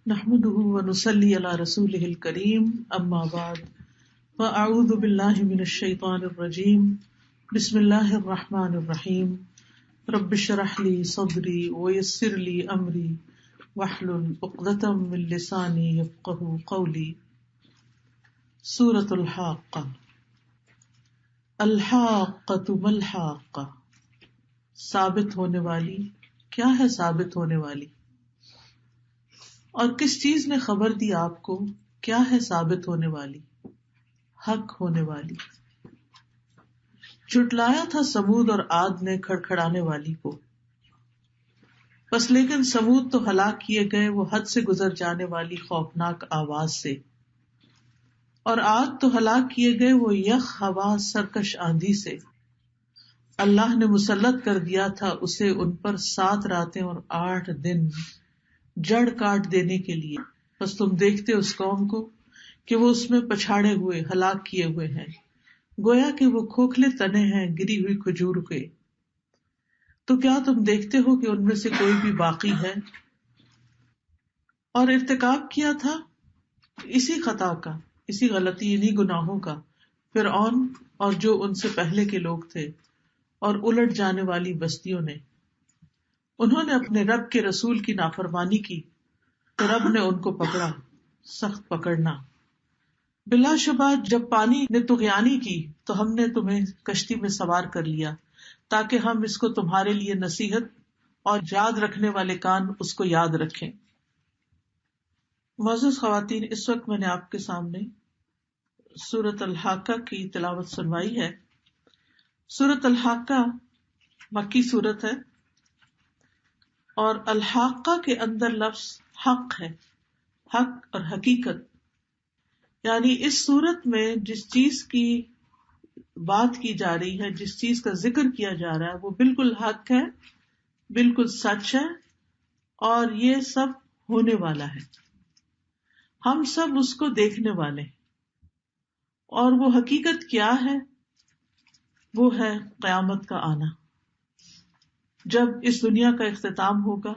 نحمده ونصلي على رسوله الكريم اما بعد فاعوذ بالله من الشيطان الرجيم بسم الله الرحمن الرحيم رب اشرح لي صدري ويسر لي امري واحلل عقدة من لساني يفقهوا قولي۔ سورۃ الحاقہ۔ الحاقۃ ما الحاقہ، ثابت ہونے والی، کیا ہے ثابت ہونے والی؟ اور کس چیز نے خبر دی آپ کو کیا ہے ثابت ہونے والی، حق ہونے والی؟ جھٹلایا تھا سمود اور عاد نے کھڑکھڑانے والی کو، بس لیکن سمود تو ہلاک کیے گئے وہ حد سے گزر جانے والی خوفناک آواز سے، اور عاد تو ہلاک کیے گئے وہ یخ ہوا سرکش آندھی سے۔ اللہ نے مسلط کر دیا تھا اسے ان پر 7 راتیں اور 8 دن جڑ کاٹ دینے کے لیے، بس تم دیکھتے اس قوم کو کہ وہ اس میں پچھاڑے ہوئے ہلاک کیے ہوئے ہیں، گویا کہ وہ کھوکھلے تنے ہیں گری ہوئی کھجور کے۔ تو کیا تم دیکھتے ہو کہ ان میں سے کوئی بھی باقی ہے؟ اور ارتکاب کیا تھا اسی خطا کا، اسی غلطی یعنی گناہوں کا فرعون اور جو ان سے پہلے کے لوگ تھے اور الٹ جانے والی بستیوں نے۔ انہوں نے اپنے رب کے رسول کی نافرمانی کی تو رب نے ان کو پکڑا، سخت پکڑنا۔ بلا شبہ جب پانی نے طغیانی کی تو ہم نے تمہیں کشتی میں سوار کر لیا تاکہ ہم اس کو تمہارے لیے نصیحت اور یاد رکھنے والے کان اس کو یاد رکھیں۔ معزز خواتین، اس وقت میں نے آپ کے سامنے سورۃ الحاقہ کی تلاوت سنوائی ہے۔ سورۃ الحاقہ مکی سورت ہے اور الحاقہ کے اندر لفظ حق ہے، حق اور حقیقت، یعنی اس صورت میں جس چیز کی بات کی جا رہی ہے، جس چیز کا ذکر کیا جا رہا ہے وہ بالکل حق ہے، بالکل سچ ہے، اور یہ سب ہونے والا ہے، ہم سب اس کو دیکھنے والے ہیں۔ اور وہ حقیقت کیا ہے؟ وہ ہے قیامت کا آنا، جب اس دنیا کا اختتام ہوگا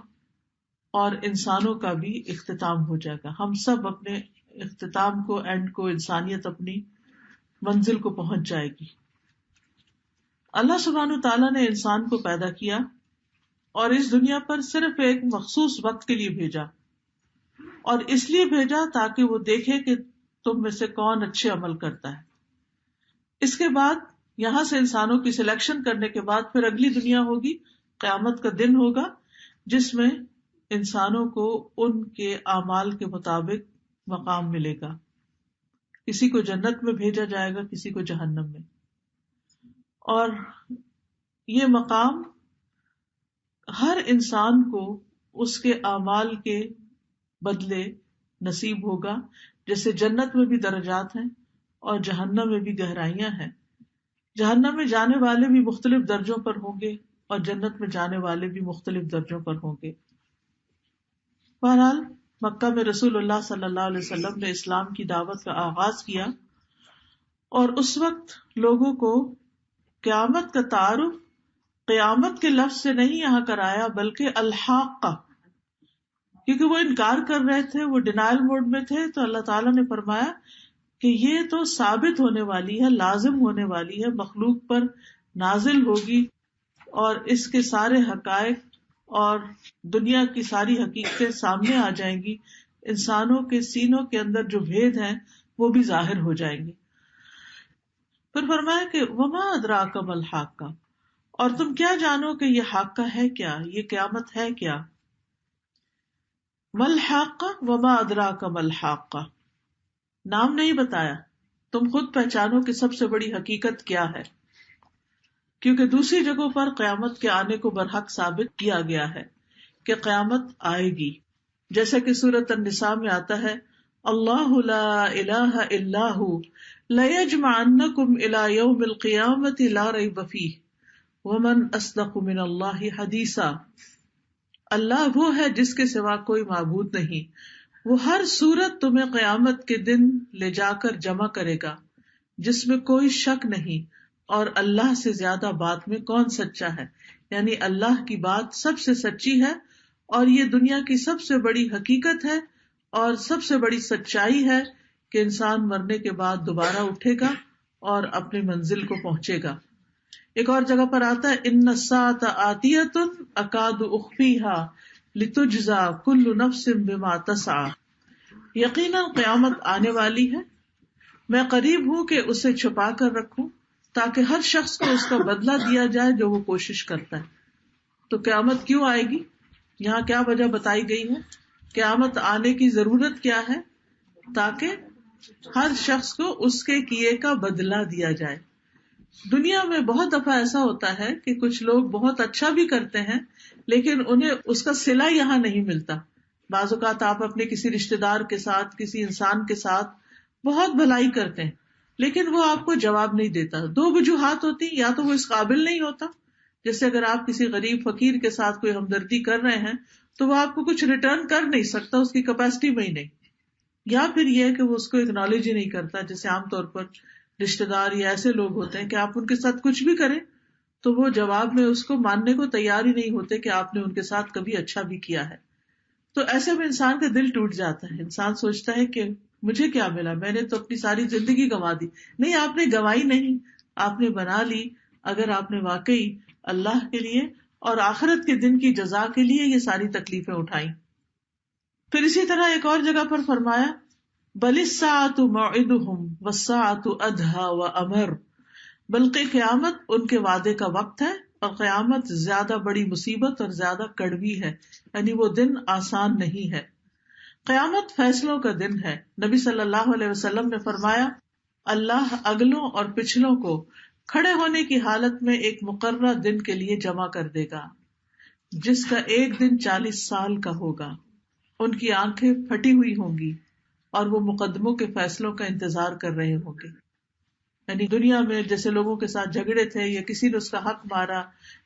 اور انسانوں کا بھی اختتام ہو جائے گا، ہم سب اپنے اختتام کو، اینڈ کو، انسانیت اپنی منزل کو پہنچ جائے گی۔ اللہ سبحانہ تعالیٰ نے انسان کو پیدا کیا اور اس دنیا پر صرف ایک مخصوص وقت کے لیے بھیجا، اور اس لیے بھیجا تاکہ وہ دیکھے کہ تم میں سے کون اچھے عمل کرتا ہے۔ اس کے بعد یہاں سے انسانوں کی سلیکشن کرنے کے بعد پھر اگلی دنیا ہوگی، قیامت کا دن ہوگا جس میں انسانوں کو ان کے اعمال کے مطابق مقام ملے گا، کسی کو جنت میں بھیجا جائے گا، کسی کو جہنم میں، اور یہ مقام ہر انسان کو اس کے اعمال کے بدلے نصیب ہوگا۔ جیسے جنت میں بھی درجات ہیں اور جہنم میں بھی گہرائیاں ہیں، جہنم میں جانے والے بھی مختلف درجوں پر ہوں گے اور جنت میں جانے والے بھی مختلف درجوں پر ہوں گے۔ بہرحال مکہ میں رسول اللہ صلی اللہ علیہ وسلم نے اسلام کی دعوت کا آغاز کیا، اور اس وقت لوگوں کو قیامت کا تعارف قیامت کے لفظ سے نہیں یہاں کرایا بلکہ الحاقہ، کیونکہ وہ انکار کر رہے تھے، وہ ڈینائل موڈ میں تھے، تو اللہ تعالیٰ نے فرمایا کہ یہ تو ثابت ہونے والی ہے، لازم ہونے والی ہے، مخلوق پر نازل ہوگی، اور اس کے سارے حقائق اور دنیا کی ساری حقیقتیں سامنے آ جائیں گی، انسانوں کے سینوں کے اندر جو بھید ہیں وہ بھی ظاہر ہو جائیں گے۔ پھر فرمایا کہ وما ادراک ما الحاقہ، اور تم کیا جانو کہ یہ حاقہ ہے کیا، یہ قیامت ہے کیا؟ ما الحاقہ وما ادراک ما الحاقہ، نام نہیں بتایا، تم خود پہچانو کہ سب سے بڑی حقیقت کیا ہے، کیونکہ دوسری جگہوں پر قیامت کے آنے کو برحق ثابت کیا گیا ہے کہ قیامت آئے گی، جیسا کہ سورۃ النساء میں آتا ہے اللہ لا الہ الا ہو لیجمعنکم الی یوم القیامۃ لا ریب فیہ ومن اصدق من اللہ حدیثا، اللہ وہ ہے جس کے سوا کوئی معبود نہیں، وہ ہر صورت تمہیں قیامت کے دن لے جا کر جمع کرے گا جس میں کوئی شک نہیں، اور اللہ سے زیادہ بات میں کون سچا ہے، یعنی اللہ کی بات سب سے سچی ہے اور یہ دنیا کی سب سے بڑی حقیقت ہے اور سب سے بڑی سچائی ہے کہ انسان مرنے کے بعد دوبارہ اٹھے گا اور اپنی منزل کو پہنچے گا. ایک اور جگہ پر آتا ہے ان الساعۃ آتیۃ اکاد اخفیها لتجزا کل نفس بما تسعی، یقیناً قیامت آنے والی ہے، میں قریب ہوں کہ اسے چھپا کر رکھوں تاکہ ہر شخص کو اس کا بدلہ دیا جائے جو وہ کوشش کرتا ہے. تو قیامت کیوں آئے گی؟ یہاں کیا وجہ بتائی گئی ہے؟ قیامت آنے کی ضرورت کیا ہے؟ تاکہ ہر شخص کو اس کے کیے کا بدلہ دیا جائے. دنیا میں بہت دفعہ ایسا ہوتا ہے کہ کچھ لوگ بہت اچھا بھی کرتے ہیں لیکن انہیں اس کا صلہ یہاں نہیں ملتا. بعض اوقات آپ اپنے کسی رشتے دار کے ساتھ، کسی انسان کے ساتھ بہت بھلائی کرتے ہیں لیکن وہ آپ کو جواب نہیں دیتا. دو وجوہات ہوتی، یا تو وہ اس قابل نہیں ہوتا، جیسے اگر آپ کسی غریب فقیر کے ساتھ کوئی ہمدردی کر رہے ہیں تو وہ آپ کو کچھ ریٹرن کر نہیں سکتا، اس کی کیپیسٹی میں ہی نہیں، یا پھر یہ کہ وہ اس کو اکنالج ہی نہیں کرتا. جیسے عام طور پر رشتے دار یا ایسے لوگ ہوتے ہیں کہ آپ ان کے ساتھ کچھ بھی کریں تو وہ جواب میں اس کو ماننے کو تیار ہی نہیں ہوتے کہ آپ نے ان کے ساتھ کبھی اچھا بھی کیا ہے. تو ایسے میں انسان کا دل ٹوٹ جاتا ہے. انسان سوچتا ہے کہ مجھے کیا ملا، میں نے تو اپنی ساری زندگی گنوا دی. نہیں، آپ نے گنوائی نہیں، آپ نے بنا لی اگر آپ نے واقعی اللہ کے لیے اور آخرت کے دن کی جزا کے لیے یہ ساری تکلیفیں اٹھائیں. پھر اسی طرح ایک اور جگہ پر فرمایا بل الساعۃ موعدہم والساعۃ ادہی وامر، بلکہ قیامت ان کے وعدے کا وقت ہے اور قیامت زیادہ بڑی مصیبت اور زیادہ کڑوی ہے، یعنی وہ دن آسان نہیں ہے. قیامت فیصلوں کا دن ہے. نبی صلی اللہ علیہ وسلم نے فرمایا اللہ اگلوں اور پچھلوں کو کھڑے ہونے کی حالت میں ایک مقررہ دن کے لیے جمع کر دے گا جس کا ایک دن 40 سال کا ہوگا. ان کی آنکھیں پھٹی ہوئی ہوں گی اور وہ مقدموں کے فیصلوں کا انتظار کر رہے ہوں گے. یعنی دنیا میں جیسے لوگوں کے ساتھ جھگڑے تھے یا کسی نے اس کا حق مارا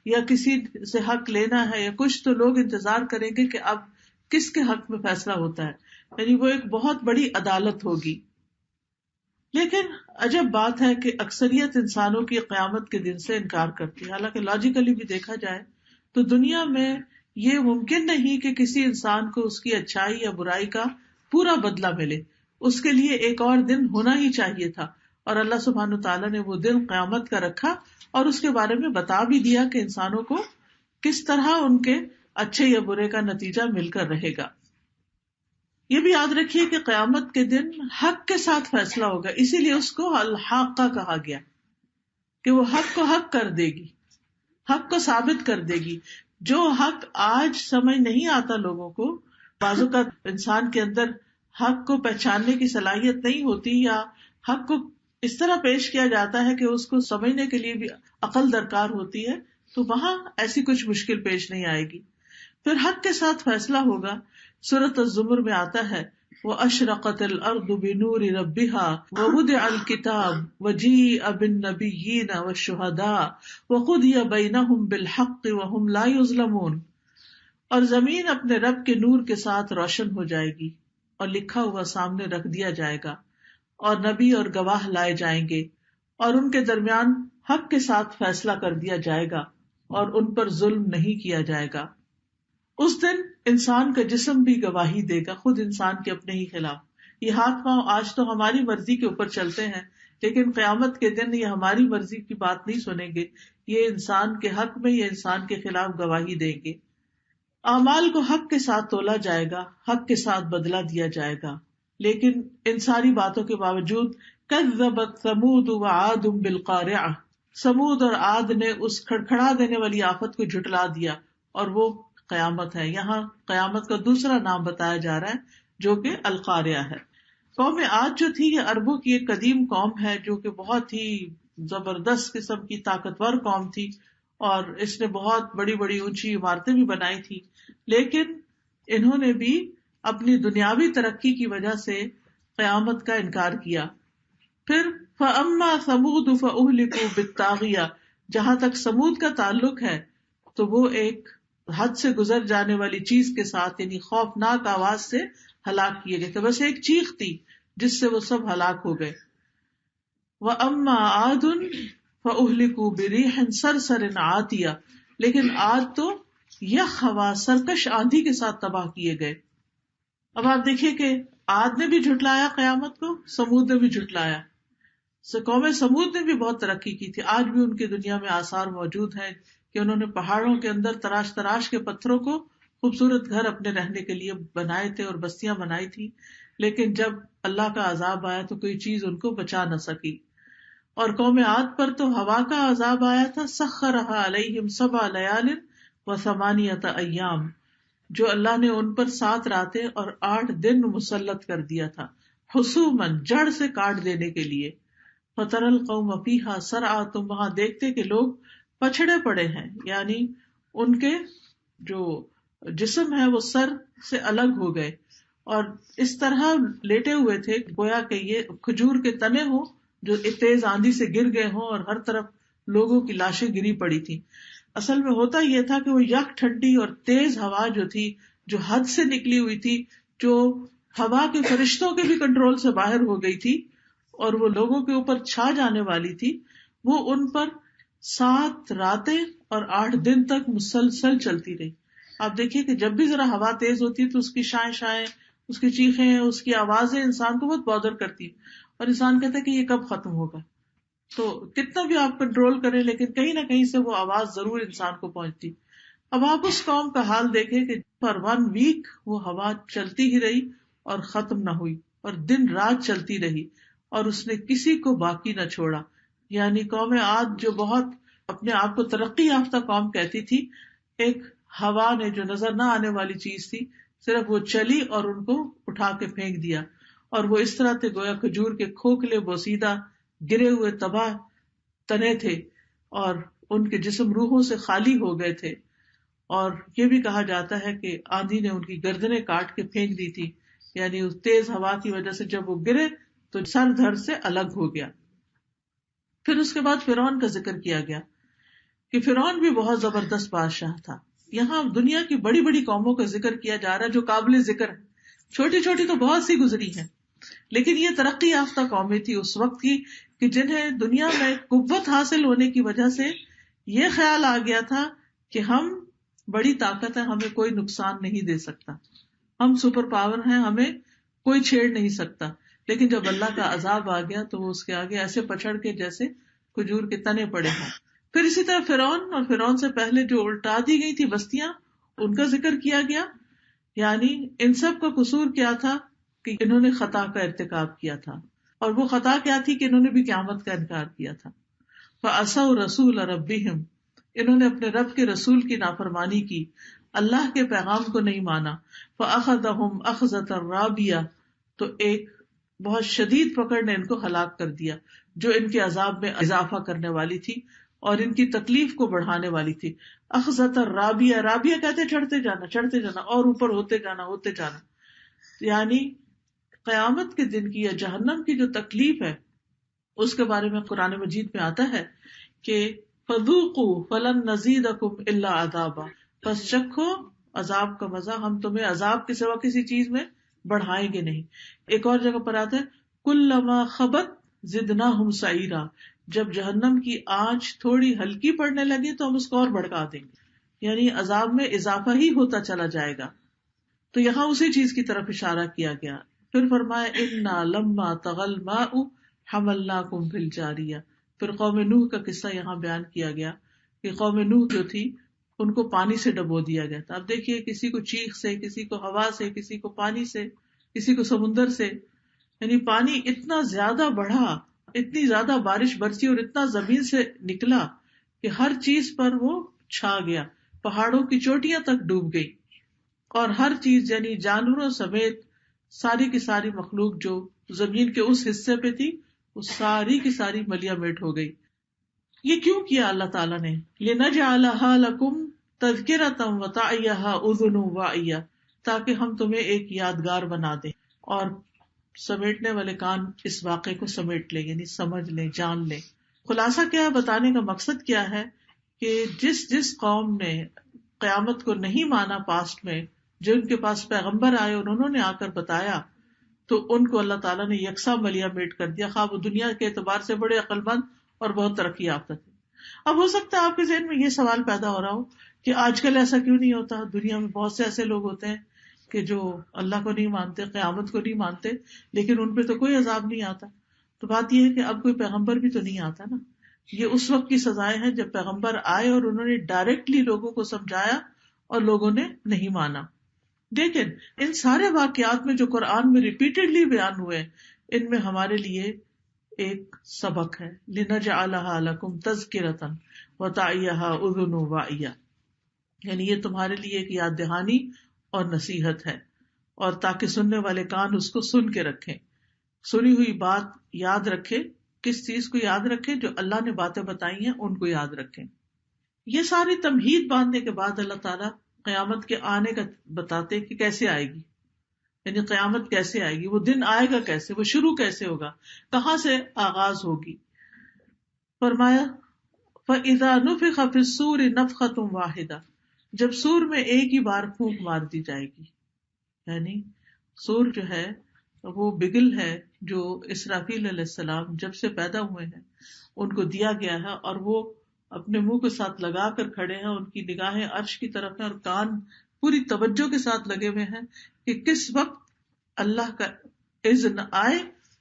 یا کسی سے حق لینا ہے یا کچھ، تو لوگ انتظار کریں گے کہ اب کس کے حق میں فیصلہ ہوتا ہے. یعنی وہ ایک بہت بڑی عدالت ہوگی. لیکن عجب بات ہے کہ اکثریت انسانوں کی قیامت کے دن سے انکار کرتی ہے. حالانکہ لاجیکلی بھی دیکھا جائے تو دنیا میں یہ ممکن نہیں کہ کسی انسان کو اس کی اچھائی یا برائی کا پورا بدلہ ملے. اس کے لیے ایک اور دن ہونا ہی چاہیے تھا، اور اللہ سبحانہ تعالیٰ نے وہ دن قیامت کا رکھا اور اس کے بارے میں بتا بھی دیا کہ انسانوں کو کس طرح ان کے اچھے یا برے کا نتیجہ مل کر رہے گا. یہ بھی یاد رکھیے کہ قیامت کے دن حق کے ساتھ فیصلہ ہوگا، اسی لیے اس کو الحاقہ کہا گیا کہ وہ حق کو حق کر دے گی، حق کو ثابت کر دے گی. جو حق آج سمجھ نہیں آتا لوگوں کو، بعضوں کا انسان کے اندر حق کو پہچاننے کی صلاحیت نہیں ہوتی یا حق کو اس طرح پیش کیا جاتا ہے کہ اس کو سمجھنے کے لیے بھی عقل درکار ہوتی ہے، تو وہاں ایسی کچھ مشکل پیش نہیں آئے گی. پھر حق کے ساتھ فیصلہ ہوگا. سورۃ الزمر میں آتا ہے وَأَشْرَقَتِ الْأَرْضُ بِنُورِ رَبِّهَا وَوُضِعَ الْكِتَابُ وَجِيءَ بِالنَّبِيِّينَ وَالشُّهَدَاءِ وَقُضِيَ بَيْنَهُم بِالْحَقِّ وَهُمْ لَا يُظْلَمُونَ. اور زمین اپنے رب کے نور کے ساتھ روشن ہو جائے گی اور لکھا ہوا سامنے رکھ دیا جائے گا، اور نبی اور گواہ لائے جائیں گے اور ان کے درمیان حق کے ساتھ فیصلہ کر دیا جائے گا اور ان پر ظلم نہیں کیا جائے گا. اس دن انسان کا جسم بھی گواہی دے گا، خود انسان کے اپنے ہی خلاف. یہ ہاتھ پاؤں آج تو ہماری مرضی کے اوپر چلتے ہیں، لیکن قیامت کے دن یہ ہماری مرضی کی بات نہیں سنیں گے، یہ انسان کے حق میں یا انسان کے خلاف گواہی دیں گے. اعمال کو حق کے ساتھ تولا جائے گا، حق کے ساتھ بدلہ دیا جائے گا. لیکن ان ساری باتوں کے باوجود کذبت ثمود وعاد بالقارعہ، سمود اور عاد نے اس کھڑکھڑا دینے والی آفت کو جھٹلا دیا، اور وہ قیامت ہے. یہاں قیامت کا دوسرا نام بتایا جا رہا ہے جو کہ القارعہ ہے. قوم عاد جو تھی یہ عربوں کی ایک قدیم قوم ہے جو کہ بہت ہی زبردست قسم کی طاقتور قوم تھی، اور اس نے بہت بڑی بڑی اونچی عمارتیں بھی بنائی تھی، لیکن انہوں نے بھی اپنی دنیاوی ترقی کی وجہ سے قیامت کا انکار کیا. پھر فَأَمَّا ثَمُودُ فَأُهْلِكُوا بِالطَّاغِيَةِ، جہاں تک سمود کا تعلق ہے تو وہ ایک حد سے گزر جانے والی چیز کے ساتھ، یعنی خوفناک آواز سے ہلاک کیے گئے. تو بس ایک چیخ تھی جس سے وہ سب ہلاک ہو گئے. وَأَمَّا عَادٌ فَأُهْلِكُوا بِرِيحٍ صَرْصَرٍ عَاتِيَةٍ، لیکن عاد تو یخ ہوا سرکش آندھی کے ساتھ تباہ کیے گئے. اب آپ دیکھیے کہ عاد نے بھی جھٹلایا قیامت کو، سمود نے بھی جھٹلایا. قوم سمود نے بھی بہت ترقی کی تھی، آج بھی ان کی دنیا میں آثار موجود ہیں کہ انہوں نے پہاڑوں کے اندر تراش تراش کے پتھروں کو خوبصورت گھر اپنے رہنے کے لیے بنائے تھے اور بستیاں بنائی تھی، لیکن جب اللہ کا عذاب آیا تو کوئی چیز ان کو بچا نہ سکی. اور قوم عاد پر تو ہوا کا عذاب آیا تھا، سخرھا علیہم 7 لیال و8 ایام، جو اللہ نے ان پر 7 راتیں اور 8 دن مسلط کر دیا تھا، حسوماً جڑ سے کاٹ دینے کے لیے. فَتَرَى الْقَوْمَ فِيهَا سَرْعَىٰ، تم وہاں دیکھتے کہ لوگ پچھڑے پڑے ہیں، یعنی ان کے جو جسم ہے وہ سر سے الگ ہو گئے اور اس طرح لیٹے ہوئے تھے گویا کہ یہ کھجور کے تنے ہوں جو تیز آندھی سے گر گئے ہوں اور ہر طرف لوگوں کی لاشیں گری پڑی تھی. اصل میں ہوتا یہ تھا کہ وہ یک ٹھنڈی اور تیز ہوا جو تھی، جو حد سے نکلی ہوئی تھی، جو ہوا کے فرشتوں کے بھی کنٹرول سے باہر ہو گئی تھی اور وہ لوگوں کے اوپر چھا جانے والی تھی، وہ ان پر 7 راتیں اور 8 دن تک مسلسل چلتی رہی. آپ دیکھیے کہ جب بھی ذرا ہوا تیز ہوتی ہے تو اس کی شائیں اس کی چیخیں، اس کی آوازیں انسان کو بہت بادر کرتی اور انسان کہتا ہے کہ یہ کب ختم ہوگا. تو کتنا بھی آپ کنٹرول کریں لیکن کہیں نہ کہیں سے وہ آواز ضرور انسان کو پہنچتی. اب آپ اس قوم کا حال دیکھیں کہ پر 1 ویک وہ ہوا چلتی ہی رہی اور ختم نہ ہوئی اور دن رات چلتی رہی اور اس نے کسی کو باقی نہ چھوڑا. یعنی قوم عاد جو بہت اپنے آپ کو ترقی یافتہ قوم کہتی تھی، ایک ہوا نے جو نظر نہ آنے والی چیز تھی، صرف وہ چلی اور ان کو اٹھا کے پھینک دیا. اور وہ اس طرح تھے گویا کھجور کے کھوکھلے بوسیدہ گرے ہوئے تباہ تنے تھے اور ان کے جسم روحوں سے خالی ہو گئے تھے. اور یہ بھی کہا جاتا ہے کہ آندھی نے ان کی گردنیں کاٹ کے پھینک دی تھی، یعنی اس تیز ہوا کی وجہ سے جب وہ گرے تو سر دھڑ سے الگ ہو گیا. پھر اس کے بعد فرعون کا ذکر کیا گیا کہ فرعون بھی بہت زبردست بادشاہ تھا. یہاں دنیا کی بڑی بڑی قوموں کا ذکر کیا جا رہا ہے جو قابل ذکر ہے، چھوٹی چھوٹی تو بہت سی گزری ہیں، لیکن یہ ترقی یافتہ قومیں تھی اس وقت کی کہ جنہیں دنیا میں قوت حاصل ہونے کی وجہ سے یہ خیال آ گیا تھا کہ ہم بڑی طاقت ہے، ہمیں کوئی نقصان نہیں دے سکتا، ہم سپر پاور ہیں، ہمیں کوئی چھیڑ نہیں سکتا. لیکن جب اللہ کا عذاب آ گیا تو وہ اس کے آگے ایسے پچھڑ کے جیسے کھجور کے تنے پڑے ہیں. پھر اسی طرح فرعون اور فرعون سے پہلے جو الٹا دی گئی تھی بستیاں، ان کا ذکر کیا گیا. یعنی ان سب کا قصور کیا تھا کہ انہوں نے خطا کا ارتکاب کیا تھا، اور وہ خطا کیا تھی کہ انہوں نے بھی قیامت کا انکار کیا تھا. فَعَصَوْا رَسُولَ رَبِّهِمْ، انہوں نے اپنے رب کے رسول کی نافرمانی کی، اللہ کے پیغام کو نہیں مانا. فَأَخَذَهُمْ أَخْذَةً رَابِيَةً، تو ایک بہت شدید پکڑ نے ان کو ہلاک کر دیا جو ان کے عذاب میں اضافہ کرنے والی تھی اور ان کی تکلیف کو بڑھانے والی تھی. اخذۃ الرابیہ، رابیہ کہتے چڑھتے جانا اور اوپر ہوتے جانا. یعنی قیامت کے دن کی یا جہنم کی جو تکلیف ہے اس کے بارے میں قرآن مجید میں آتا ہے کہ فذوقوا فلن نزیدکم الا عذابا، پس چکھو عذاب کا مزہ، ہم تمہیں عذاب کے سوا کسی چیز میں بڑھائیں گے نہیں. ایک اور جگہ پر آتا ہے کلما خبت زدناہم سعیرا، جب جہنم کی آنچ تھوڑی ہلکی پڑنے لگی تو ہم اس کو اور بڑھا دیں گے، یعنی عذاب میں اضافہ ہی ہوتا چلا جائے گا. تو یہاں اسی چیز کی طرف اشارہ کیا گیا. پھر فرمایا انا لما طغى الماء حملناکم فی الجاریہ. پھر قوم نوح کا قصہ یہاں بیان کیا گیا کہ قوم نوح جو تھی ان کو پانی سے ڈبو دیا گیا تھا. اب دیکھیے کسی کو چیخ سے، کسی کو ہوا سے، کسی کو پانی سے، کسی کو سمندر سے، یعنی پانی اتنا زیادہ بڑھا، اتنی زیادہ بارش برسی اور اتنا زمین سے نکلا کہ ہر چیز پر وہ چھا گیا، پہاڑوں کی چوٹیاں تک ڈوب گئی اور ہر چیز یعنی جانوروں سمیت ساری کی ساری مخلوق جو زمین کے اس حصے پہ تھی وہ ساری کی ساری ملیا میٹ ہو گئی. یہ کیوں کیا اللہ تعالیٰ نے؟ لِنَجْعَلَهَا لَكُمْ تَذْكِرَةً وَتَعِيَهَا أُذُنٌ وَاعِيَةٌ، تاکہ ہم تمہیں ایک یادگار بنا دیں اور سمیٹنے والے کان اس واقعے کو سمیٹ لیں، یعنی سمجھ لیں، جان لیں. خلاصہ کیا ہے، بتانے کا مقصد کیا ہے کہ جس قوم نے قیامت کو نہیں مانا پاسٹ میں، جو ان کے پاس پیغمبر آئے اور انہوں نے آ کر بتایا تو ان کو اللہ تعالیٰ نے یکساں ملیا میٹ کر دیا، خواہ وہ دنیا کے اعتبار سے بڑے عقل مند اور بہت ترقی یافتہ تھے. اب ہو سکتا ہے آپ کے ذہن میں یہ سوال پیدا ہو رہا ہو کہ آج کل ایسا کیوں نہیں ہوتا؟ دنیا میں بہت سے ایسے لوگ ہوتے ہیں کہ جو اللہ کو نہیں مانتے، قیامت کو نہیں مانتے، لیکن ان پہ تو کوئی عذاب نہیں آتا. تو بات یہ ہے کہ اب کوئی پیغمبر بھی تو نہیں آتا نا. یہ اس وقت کی سزائیں ہیں جب پیغمبر آئے اور انہوں نے ڈائریکٹلی لوگوں کو سمجھایا اور لوگوں نے نہیں مانا. لیکن ان سارے واقعات میں جو قرآن میں ریپیٹڈلی بیان ہوئے ان میں ہمارے لیے ایک سبق ہے. لِنَجْعَلَهَا لَكُمْ تَذْكِرَةً وَتَعِيَهَا أُذُنُ وَاعِيَةٌ، یعنی یہ تمہارے لیے ایک یاد دہانی اور نصیحت ہے، اور تاکہ سننے والے کان اس کو سن کے رکھیں، سنی ہوئی بات یاد رکھے. کس چیز کو یاد رکھے؟ جو اللہ نے باتیں بتائی ہیں ان کو یاد رکھیں. یہ ساری تمہید باندھنے کے بعد اللہ تعالیٰ قیامت کے آنے کا بتاتے کہ کیسے آئے گی، یعنی قیامت کیسے آئے گی، وہ دن آئے گا کیسے، وہ شروع کیسے ہوگا، کہاں سے آغاز ہوگی. فرمایا فَإِذَا نُفِخَ فِي الصُّورِ نَفْخَةٌ وَاحِدَةٌ، جب سور میں ایک ہی بار پھونک مار دی جائے گی. یعنی سور جو ہے وہ بگل ہے جو اسرافیل علیہ السلام جب سے پیدا ہوئے ہیں ان کو دیا گیا ہے، اور وہ اپنے منہ کے ساتھ لگا کر کھڑے ہیں. ان کی نگاہیں عرش کی طرف ہیں اور کان پوری توجہ کے ساتھ لگے ہوئے ہیں کہ کس وقت اللہ کا اذن آئے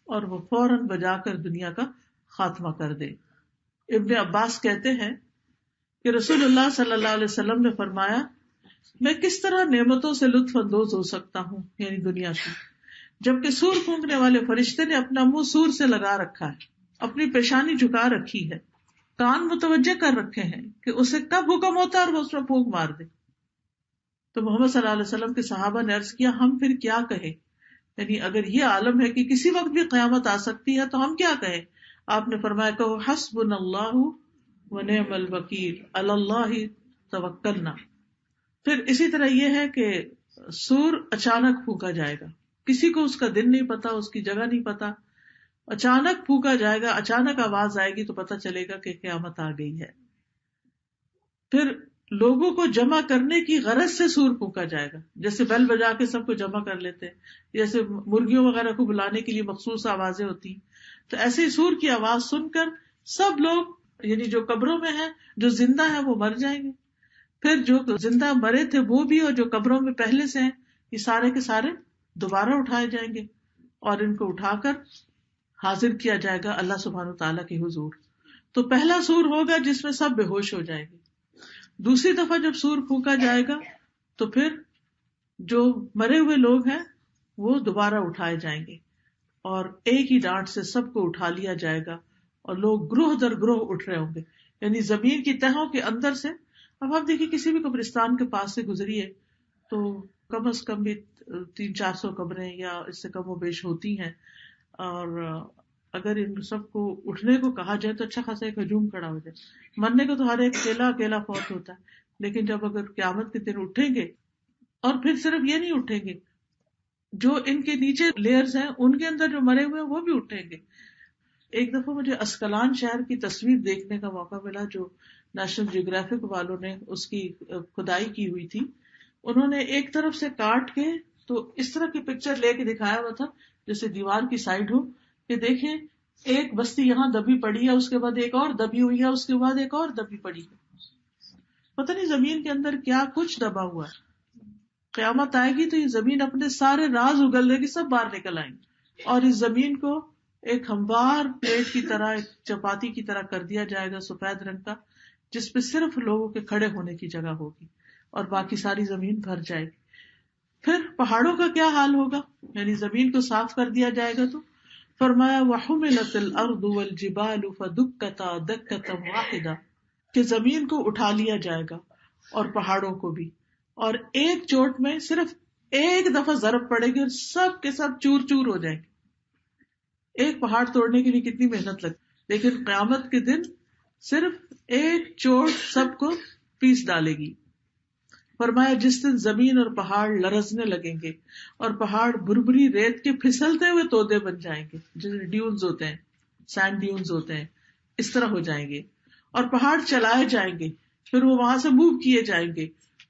اور وہ فوراً بجا کر دنیا کا خاتمہ کر دے. ابن عباس کہتے ہیں کہ رسول اللہ صلی اللہ علیہ وسلم نے فرمایا، میں کس طرح نعمتوں سے لطف اندوز ہو سکتا ہوں، یعنی دنیا کی، جبکہ سور پھونکنے والے فرشتے نے اپنا منہ سور سے لگا رکھا ہے، اپنی پیشانی جھکا رکھی ہے، کان متوجہ کر رکھے ہیں کہ اسے کب حکم ہوتا ہے اور وہ اس میں پھونک مار دے. تو محمد صلی اللہ علیہ وسلم کے صحابہ نے عرض کیا، ہم پھر کیا کہیں؟ یعنی اگر یہ عالم ہے کہ کسی وقت بھی قیامت آ سکتی ہے تو ہم کیا کہیں؟ آپ نے فرمایا کہ حسبنا اللہ ونعم الوکیل علی اللہ توکلنا. پھر اسی طرح یہ ہے کہ سور اچانک پھونکا جائے گا، کسی کو اس کا دن نہیں پتا، اس کی جگہ نہیں پتا، اچانک پھونکا جائے گا، اچانک آواز آئے گی تو پتا چلے گا کہ قیامت آ گئی ہے. پھر لوگوں کو جمع کرنے کی غرض سے سور پھونکا جائے گا، جیسے بیل بجا کے سب کو جمع کر لیتے ہیں، جیسے مرغیوں وغیرہ کو بلانے کے لیے مخصوص آوازیں ہوتی ہیں. تو ایسے ہی سور کی آواز سن کر سب لوگ، یعنی جو قبروں میں ہیں، جو زندہ ہیں وہ مر جائیں گے. پھر جو زندہ مرے تھے وہ بھی اور جو قبروں میں پہلے سے ہیں، یہ سارے کے سارے دوبارہ اٹھائے جائیں گے اور ان کو اٹھا کر حاضر کیا جائے گا اللہ سبحانہ وتعالیٰ کے حضور. تو پہلا سور ہوگا جس میں سب بے ہوش ہو جائیں گے. دوسری دفعہ جب سور پھونکا جائے گا تو پھر جو مرے ہوئے لوگ ہیں وہ دوبارہ اٹھائے جائیں گے اور ایک ہی ڈانٹ سے سب کو اٹھا لیا جائے گا اور لوگ گروہ در گروہ اٹھ رہے ہوں گے، یعنی زمین کی تہوں کے اندر سے. اب آپ دیکھیے کسی بھی قبرستان کے پاس سے گزریے تو کم از کم بھی 300-400 قبریں یا اس سے کم و بیش ہوتی ہیں، اور اگر ان سب کو اٹھنے کو کہا جائے تو اچھا خاصا ایک ہجوم کھڑا ہو جائے. مرنے کو تو ہر ایک اکیلا اکیلا فوت ہوتا ہے، لیکن جب اگر قیامت کے دن اٹھیں گے، اور پھر صرف یہ نہیں اٹھیں گے، جو ان کے نیچے لیئرز ہیں ان کے اندر جو مرے ہوئے ہیں وہ بھی اٹھیں گے. ایک دفعہ مجھے اسکلان شہر کی تصویر دیکھنے کا موقع ملا جو نیشنل جیوگرافک والوں نے اس کی کھدائی کی ہوئی تھی. انہوں نے ایک طرف سے کاٹ کے تو اس طرح کی پکچر لے کے دکھایا ہوا تھا جیسے دیوار کی سائڈ ہو کہ دیکھیں ایک بستی یہاں دبی پڑی ہے، اس کے بعد ایک اور دبی ہوئی ہے، اس کے بعد ایک اور دبی پڑی ہے. پتہ نہیں زمین کے اندر کیا کچھ دبا ہوا ہے. قیامت آئے گی تو یہ زمین اپنے سارے راز اگل دے گی، سب باہر نکل آئیں گے، اور اس زمین کو ایک ہموار پلیٹ کی طرح، ایک چپاتی کی طرح کر دیا جائے گا سفید رنگ کا، جس پہ صرف لوگوں کے کھڑے ہونے کی جگہ ہوگی اور باقی ساری زمین بھر جائے گی. پھر پہاڑوں کا کیا حال ہوگا؟ یعنی زمین کو صاف کر دیا جائے گا تو فرمایا وَحُمِلَتِ الْأَرْضُ وَالْجِبَالُ فَدُكَّتَا دَكَّةً وَاحِدَةً، کہ زمین کو اٹھا لیا جائے گا اور پہاڑوں کو بھی، اور ایک چوٹ میں صرف ایک دفعہ ضرب پڑے گی اور سب کے سب چور چور ہو جائیں گے. ایک پہاڑ توڑنے کے لیے کتنی محنت لگتی، لیکن قیامت کے دن صرف ایک چوٹ سب کو پیس ڈالے گی. فرمایا جس دن زمین اور پہاڑ لرزنے لگیں گے اور پہاڑ بربری ریت کے پھسلتے ہوئے تودے بن جائیں گے، جیسے ڈیونز ہوتے ہیں، سینڈ ڈیونز ہوتے ہیں، اس طرح ہو جائیں گے، اور پہاڑ چلائے جائیں گے، پھر وہ وہاں سے موو کیے جائیں گے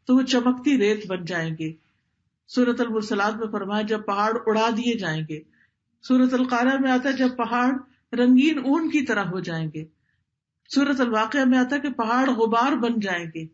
تو وہ چمکتی ریت بن جائیں گے. سورۃ المرسلات میں فرمایا جب پہاڑ اڑا دیے جائیں گے. سورۃ القارعہ میں آتا ہے جب پہاڑ رنگین اون کی طرح ہو جائیں گے. سورۃ الواقعہ میں آتا ہے کہ پہاڑ غبار بن جائیں گے،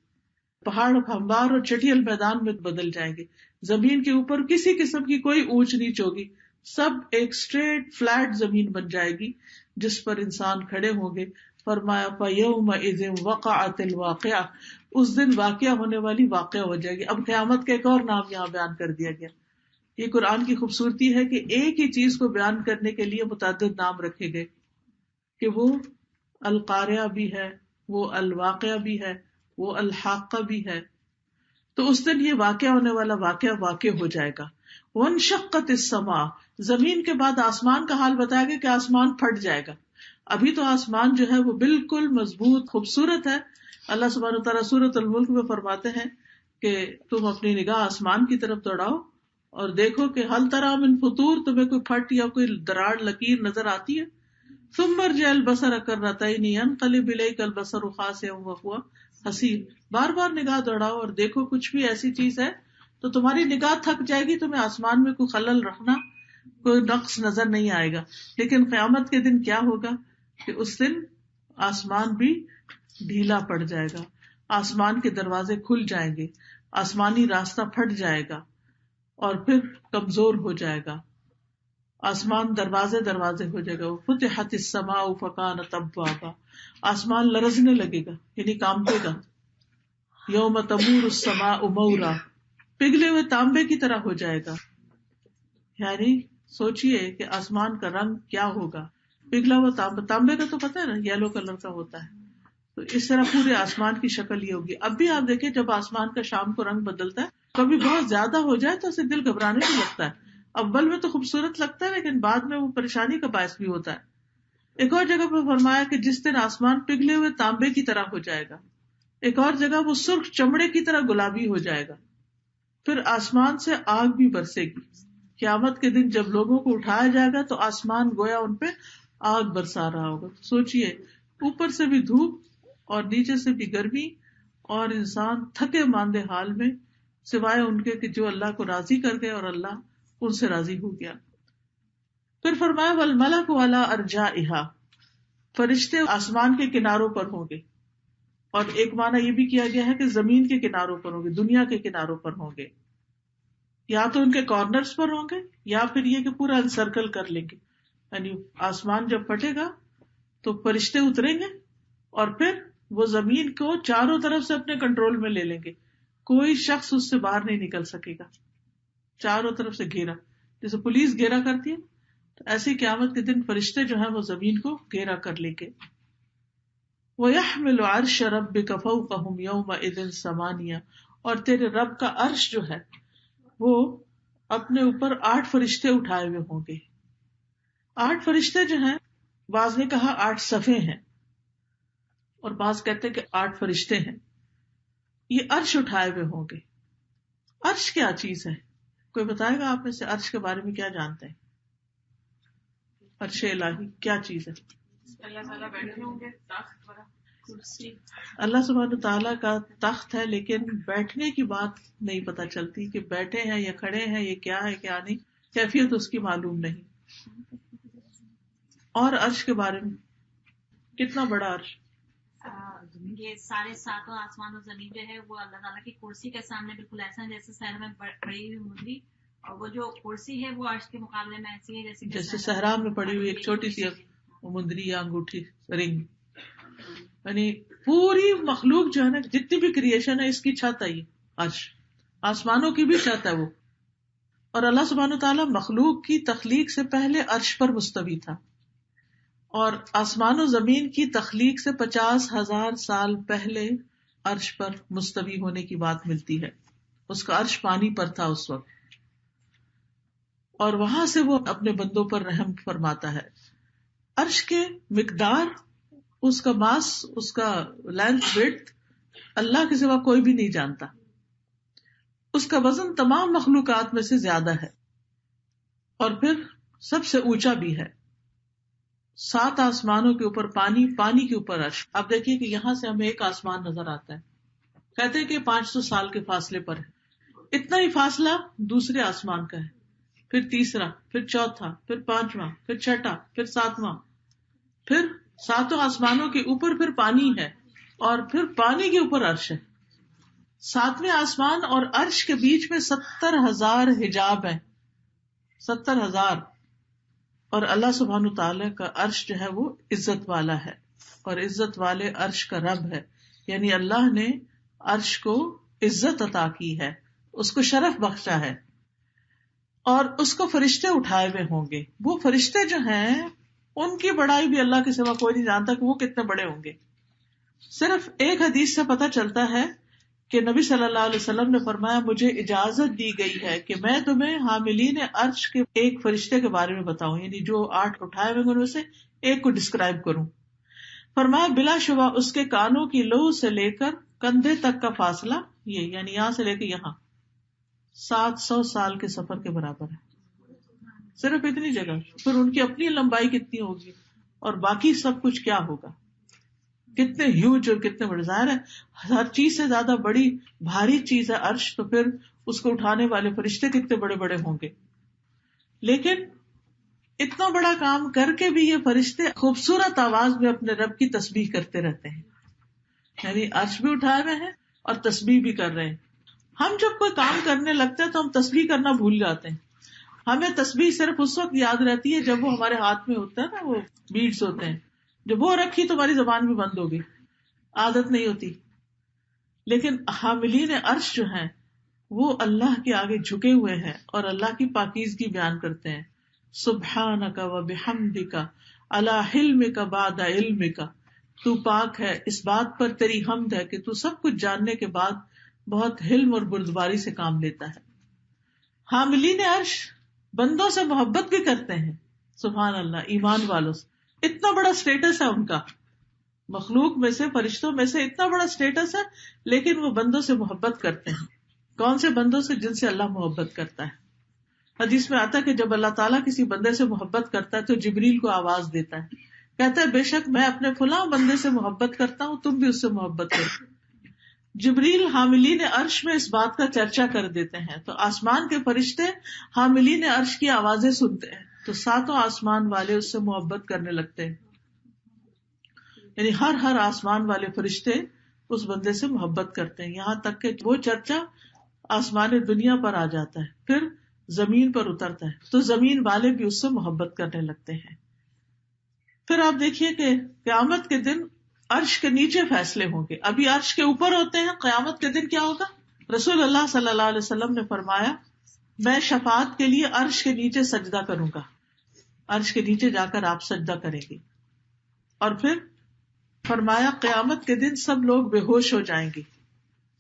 پہاڑ ہموار اور چٹیل میدان میں بدل جائیں گے. زمین کے اوپر کسی قسم کی کوئی اونچ نیچ ہوگی، سب ایک اسٹریٹ فلیٹ زمین بن جائے گی جس پر انسان کھڑے ہوں گے. فرمایا فَيَوْمَئِذٍ وَقَعَتِ الْوَاقِعَةُ، اس دن واقعہ ہونے والی واقعہ ہو جائے گی. اب قیامت کا ایک اور نام یہاں بیان کر دیا گیا. یہ قرآن کی خوبصورتی ہے کہ ایک ہی چیز کو بیان کرنے کے لیے متعدد نام رکھے گئے، کہ وہ القاریہ بھی ہے، وہ الواقعہ بھی ہے، وہ الحاقہ بھی ہے. تو اس دن یہ واقعہ ہونے والا واقع ہو جائے گا. وانشقت السماء، زمین کے بعد آسمان کا حال بتایا گیا کہ آسمان پھٹ جائے گا. ابھی تو آسمان جو ہے وہ بالکل مضبوط خوبصورت ہے. اللہ سبحانہ وتعالیٰ سورۃ الملک میں فرماتے ہیں کہ تم اپنی نگاہ آسمان کی طرف دوڑاؤ اور دیکھو کہ هل تری من فطور، تمہیں کوئی پھٹ یا کوئی دراڑ لکیر نظر آتی ہے. ثم ارجع البصر کرتین ينقلب اليك البصر خاسئا وهو حسیر، بار بار نگاہ دوڑاؤ اور دیکھو کچھ بھی ایسی چیز ہے تو تمہاری نگاہ تھک جائے گی، تمہیں آسمان میں کوئی خلل رکھنا، کوئی نقص نظر نہیں آئے گا. لیکن قیامت کے دن کیا ہوگا کہ اس دن آسمان بھی ڈھیلا پڑ جائے گا، آسمان کے دروازے کھل جائیں گے، آسمانی راستہ پھٹ جائے گا اور پھر کمزور ہو جائے گا. آسمان دروازے ہو جائے گا. فتحت السماء فکانت ابوابا، آسمان لرزنے لگے گا یعنی کانپے گا. یوم تمور السماء مورا، پگھلے ہوئے تانبے کی طرح ہو جائے گا. یعنی سوچئے کہ آسمان کا رنگ کیا ہوگا. پگھلا ہوا تانبے کا تو پتہ ہے نا، یلو کلر کا ہوتا ہے. تو اس طرح پورے آسمان کی شکل یہ ہوگی. اب بھی آپ دیکھیں جب آسمان کا شام کو رنگ بدلتا ہے، کبھی بہت زیادہ ہو جائے تو اسے دل گھبرانے بھی لگتا ہے. اول میں تو خوبصورت لگتا ہے لیکن بعد میں وہ پریشانی کا باعث بھی ہوتا ہے. ایک اور جگہ پہ فرمایا کہ جس دن آسمان پگھلے ہوئے تانبے کی طرح ہو جائے گا. ایک اور جگہ وہ سرخ چمڑے کی طرح گلابی ہو جائے گا. پھر آسمان سے آگ بھی برسے گی. قیامت کے دن جب لوگوں کو اٹھایا جائے گا تو آسمان گویا ان پہ آگ برسا رہا ہوگا. سوچئے اوپر سے بھی دھوپ اور نیچے سے بھی گرمی، اور انسان تھکے ماندے حال میں، سوائے ان کے کہ جو اللہ کو راضی کر گئے اور اللہ ان سے راضی ہو گیا. پھر فرمایا والملک علی ارجائها، فرشتے آسمان کے کناروں پر ہوں گے. اور ایک معنی یہ بھی کیا گیا ہے کہ زمین کے کناروں پر ہوں گے، دنیا کے کناروں پر ہوں گے. یا تو ان کے کارنرز پر ہوں گے یا پھر یہ کہ پورا انسرکل کر لیں گے. یعنی آسمان جب پھٹے گا تو فرشتے اتریں گے اور پھر وہ زمین کو چاروں طرف سے اپنے کنٹرول میں لے لیں گے. کوئی شخص اس سے باہر نہیں نکل سکے گا. چاروں طرف سے گھیرا، جیسے پولیس گھیرا کرتی ہے، تو ایسی قیامت کے دن فرشتے جو ہیں وہ زمین کو گھیرا کر لیں گے. وَيَحْمِلُ عَرْشَ رَبِّكَ فَوْقَهُمْ يَوْمَئِذٍ ثَمَانِيَةٌ، اور تیرے رب کا عرش جو ہے وہ اپنے اوپر 8 فرشتے اٹھائے ہوئے ہوں گے. 8 فرشتے جو ہیں، بعض نے کہا 8 صفیں ہیں اور بعض کہتے ہیں کہ 8 فرشتے ہیں. یہ عرش اٹھائے ہوئے ہوں گے. عرش کیا چیز ہے؟ کوئی بتائے گا آپ میں سے عرش کے بارے میں کیا جانتے ہیں؟ عرش الہی کیا چیز ہے؟ اللہ تعالیٰ بیٹھے ہوں گے، تخت والا، کرسی. اللہ سبحانہ تعالیٰ کا تخت ہے، لیکن بیٹھنے کی بات نہیں پتہ چلتی کہ بیٹھے ہیں یا کھڑے ہیں، یہ کیا ہے کیا نہیں، کیفیت اس کی معلوم نہیں. اور عرش کے بارے میں کتنا بڑا عرش؟ یہ سارے 7 آسمان اور زمین جو ہے وہ اللہ تعالیٰ کی کرسی کے سامنے بالکل ایسا ہے جیسے صحرا میں پڑی ہوئی مندری، اور وہ جو کرسی ہے وہ عرش کے مقابلے میں ایسی ہے جیسے صحرا میں پڑی ہوئی ایک چھوٹی سی مندری یا انگوٹھی رنگ. یعنی پوری مخلوق جو ہے نا، جتنی بھی کریشن ہے، اس کی چھت ہے یہ عرش، آسمانوں کی بھی چھت ہے وہ. اور اللہ سبحانہ تعالیٰ مخلوق کی تخلیق سے پہلے عرش پر مستوی تھا، اور آسمان و زمین کی تخلیق سے 50,000 سال پہلے عرش پر مستوی ہونے کی بات ملتی ہے. اس کا عرش پانی پر تھا اس وقت، اور وہاں سے وہ اپنے بندوں پر رحم فرماتا ہے. عرش کے مقدار، اس کا ماس، اس کا لینتھ، وڈتھ اللہ کے سوا کوئی بھی نہیں جانتا. اس کا وزن تمام مخلوقات میں سے زیادہ ہے، اور پھر سب سے اونچا بھی ہے. 7 آسمانوں کے اوپر پانی، پانی کے اوپر عرش. اب دیکھیے کہ یہاں سے ہمیں ایک آسمان نظر آتا ہے، کہتے ہیں کہ 500 سال کے فاصلے پر ہے. اتنا ہی فاصلہ دوسرے آسمان کا ہے، پھر تیسرا، پھر چوتھا، پھر 5واں، پھر چھٹا، پھر 7واں، پھر 7 آسمانوں کے اوپر پھر پانی ہے، اور پھر پانی کے اوپر عرش ہے. ساتویں آسمان اور عرش کے بیچ میں 70,000 حجاب ہیں، 70,000. اور اللہ سبحانہ تعالیٰ کا عرش جو ہے وہ عزت والا ہے، اور عزت والے عرش کا رب ہے. یعنی اللہ نے عرش کو عزت عطا کی ہے، اس کو شرف بخشا ہے، اور اس کو فرشتے اٹھائے ہوئے ہوں گے. وہ فرشتے جو ہیں ان کی بڑائی بھی اللہ کے سوا کوئی نہیں جانتا کہ وہ کتنے بڑے ہوں گے. صرف ایک حدیث سے پتہ چلتا ہے کہ نبی صلی اللہ علیہ وسلم نے فرمایا مجھے اجازت دی گئی ہے کہ میں تمہیں حاملین عرش کے ایک فرشتے کے بارے میں بتاؤں، یعنی جو 8 اٹھائے ہوئے ان میں سے ایک کو ڈسکرائب کروں. فرمایا بلا شبہ اس کے کانوں کی لو سے لے کر کندھے تک کا فاصلہ، یہ یعنی یہاں سے لے کے یہاں 700 سال کے سفر کے برابر ہے، صرف اتنی جگہ. پھر ان کی اپنی لمبائی کتنی ہوگی اور باقی سب کچھ کیا ہوگا، کتنے ہیوج اور کتنے بڑے. ظاہر ہے ہر چیز سے زیادہ بڑی بھاری چیز ہے عرش، تو پھر اس کو اٹھانے والے فرشتے کتنے بڑے بڑے ہوں گے. لیکن اتنا بڑا کام کر کے بھی یہ فرشتے خوبصورت آواز میں اپنے رب کی تسبیح کرتے رہتے ہیں، یعنی عرش بھی اٹھائے ہوئے ہیں اور تسبیح بھی کر رہے ہیں. ہم جب کوئی کام کرنے لگتے ہیں تو ہم تسبیح کرنا بھول جاتے ہیں. ہمیں تسبیح صرف اس وقت یاد رہتی ہے جب وہ ہمارے ہاتھ میں ہوتا ہے نا، وہ بیڈز ہوتے ہیں، جب وہ رکھی تو ہماری زبان بھی بند ہوگی، عادت نہیں ہوتی. لیکن حاملین عرش جو ہیں وہ اللہ کے آگے جھکے ہوئے ہیں اور اللہ کی پاکیزگی بیان کرتے ہیں. سبحانک و بحمدک علی حلمک بعد علمک، تو پاک ہے اس بات پر تیری حمد ہے کہ تو سب کچھ جاننے کے بعد بہت حلم اور بردباری سے کام لیتا ہے. حاملین عرش بندوں سے محبت بھی کرتے ہیں، سبحان اللہ، ایمان والوں سے. اتنا بڑا سٹیٹس ہے ان کا، مخلوق میں سے، فرشتوں میں سے اتنا بڑا سٹیٹس ہے، لیکن وہ بندوں سے محبت کرتے ہیں. کون سے بندوں سے؟ جن سے اللہ محبت کرتا ہے. حدیث میں آتا ہے کہ جب اللہ تعالیٰ کسی بندے سے محبت کرتا ہے تو جبریل کو آواز دیتا ہے، کہتا ہے بے شک میں اپنے فلاں بندے سے محبت کرتا ہوں، تم بھی اس سے محبت کرو. جبریل حاملین عرش میں اس بات کا چرچا کر دیتے ہیں تو آسمان کے فرشتے حاملین عرش کی آوازیں سنتے ہیں تو 7 آسمان والے اس سے محبت کرنے لگتے ہیں. یعنی ہر آسمان والے فرشتے اس بندے سے محبت کرتے ہیں، یہاں تک کہ وہ چرچا آسمان دنیا پر آ جاتا ہے، پھر زمین پر اترتا ہے تو زمین والے بھی اس سے محبت کرنے لگتے ہیں. پھر آپ دیکھیے کہ قیامت کے دن عرش کے نیچے فیصلے ہوں گے. ابھی عرش کے اوپر ہوتے ہیں، قیامت کے دن کیا ہوگا؟ رسول اللہ صلی اللہ علیہ وسلم نے فرمایا میں شفاعت کے لیے عرش کے نیچے سجدہ کروں گا. عرش کے نیچے جا کر آپ سجدہ کریں گے، اور پھر فرمایا قیامت کے دن سب لوگ بے ہوش ہو جائیں گے،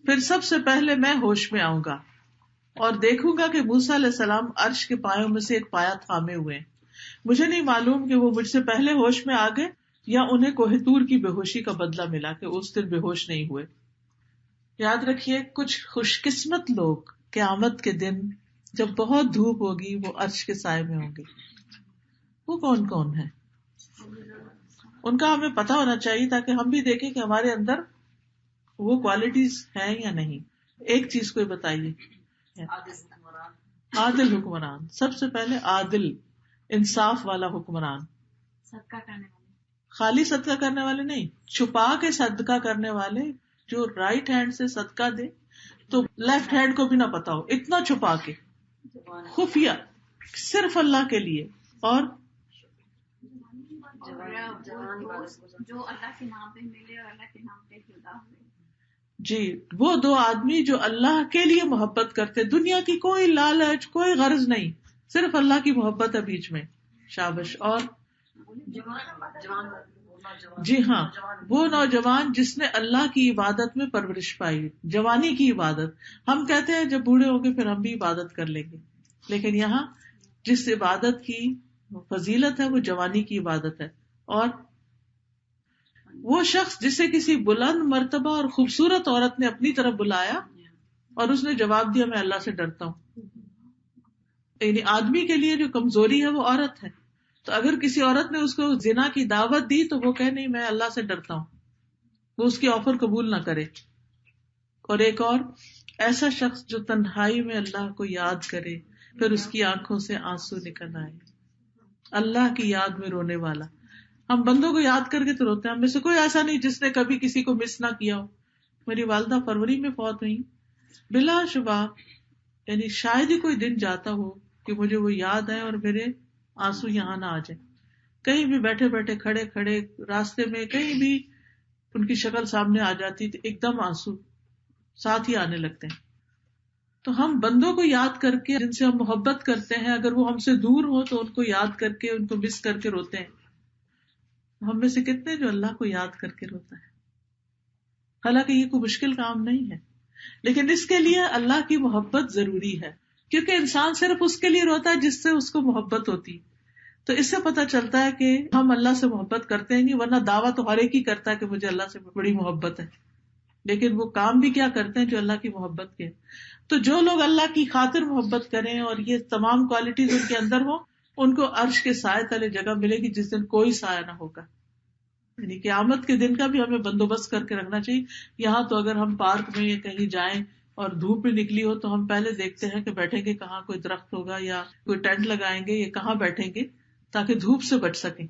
پھر سب سے پہلے میں ہوش میں آؤں گا اور دیکھوں گا کہ موسیٰ علیہ السلام عرش کے پایوں میں سے ایک پایا تھامے ہوئے ہیں. مجھے نہیں معلوم کہ وہ مجھ سے پہلے ہوش میں آ گئے یا انہیں کوہ طور کی بے ہوشی کا بدلہ ملا کہ اس دن بے ہوش نہیں ہوئے. یاد رکھیے کچھ خوش قسمت لوگ قیامت کے دن جب بہت دھوپ ہوگی وہ عرش کے سائے میں ہوں گے. وہ کون کون ہیں؟ ان کا ہمیں پتا ہونا چاہیے تاکہ ہم بھی دیکھیں کہ ہمارے اندر وہ کوالٹیز ہیں یا نہیں. ایک چیز کو بتائیے، عادل حکمران. سب سے پہلے عادل، انصاف والا حکمران. صدقہ کرنے والے، خالی صدقہ کرنے والے نہیں، چھپا کے صدقہ کرنے والے، جو رائٹ ہینڈ سے صدقہ دے تو لیفٹ ہینڈ کو بھی نہ پتا ہو، اتنا چھپا کے، خفیہ، صرف اللہ کے لیے. اور جو اللہ کے نام پہ ملے اور اللہ کے نام پہ جدا ہوئے. جی، وہ 2 آدمی جو اللہ کے لیے محبت کرتے، دنیا کی کوئی لالچ، کوئی غرض نہیں، صرف اللہ کی محبت ہے بیچ میں. شابش. اور جی ہاں، وہ نوجوان جس نے اللہ کی عبادت میں پرورش پائی، جوانی کی عبادت. ہم کہتے ہیں جب بوڑھے ہو گے پھر ہم بھی عبادت کر لیں گے، لیکن یہاں جس عبادت کی فضیلت ہے وہ جوانی کی عبادت ہے. اور وہ شخص جسے کسی بلند مرتبہ اور خوبصورت عورت نے اپنی طرف بلایا اور اس نے جواب دیا میں اللہ سے ڈرتا ہوں. یعنی آدمی کے لیے جو کمزوری ہے وہ عورت ہے، تو اگر کسی عورت نے اس کو زنا کی دعوت دی تو وہ کہے نہیں میں اللہ سے ڈرتا ہوں، وہ اس کی آفر قبول نہ کرے. اور ایک اور ایسا شخص جو تنہائی میں اللہ کو یاد کرے پھر اس کی آنکھوں سے آنسو نکل آئے، اللہ کی یاد میں رونے والا. ہم بندوں کو یاد کر کے تو روتے ہیں، ہم میں سے کوئی ایسا نہیں جس نے کبھی کسی کو مس نہ کیا ہو، میری والدہ فروری میں فوت ہوئی، بلا شبہ یعنی شاید ہی کوئی دن جاتا ہو کہ مجھے وہ یاد آئے اور میرے آنسو یہاں نہ آ جائیں. کہیں بھی بیٹھے بیٹھے، کھڑے کھڑے، راستے میں کہیں بھی ان کی شکل سامنے آ جاتی تو ایک دم آنسو ساتھ ہی آنے لگتے ہیں. تو ہم بندوں کو یاد کر کے، جن سے ہم محبت کرتے ہیں، اگر وہ ہم سے دور ہو تو ان کو یاد کر کے، ان کو مس کر کے روتے ہیں. ہم میں سے کتنے جو اللہ کو یاد کر کے روتا ہے؟ حالانکہ یہ کوئی مشکل کام نہیں ہے، لیکن اس کے لیے اللہ کی محبت ضروری ہے، کیونکہ انسان صرف اس کے لیے روتا ہے جس سے اس کو محبت ہوتی. تو اس سے پتہ چلتا ہے کہ ہم اللہ سے محبت کرتے ہیں نہیں، ورنہ دعویٰ تو ہر ایک ہی کرتا ہے کہ مجھے اللہ سے بڑی محبت ہے، لیکن وہ کام بھی کیا کرتے ہیں جو اللہ کی محبت کے. تو جو لوگ اللہ کی خاطر محبت کریں اور یہ تمام کوالٹیز ان کے اندر ہوں، ان کو عرش کے سائے تلے جگہ ملے گی جس دن کوئی سایہ نہ ہوگا. یعنی قیامت کے دن کا بھی ہمیں بندوبست کر کے رکھنا چاہیے. یہاں تو اگر ہم پارک میں یا کہیں جائیں اور دھوپ میں نکلی ہو تو ہم پہلے دیکھتے ہیں کہ بیٹھیں گے کہاں، کوئی درخت ہوگا یا کوئی ٹینٹ لگائیں گے یا کہاں بیٹھیں گے تاکہ دھوپ سے بچ سکیں.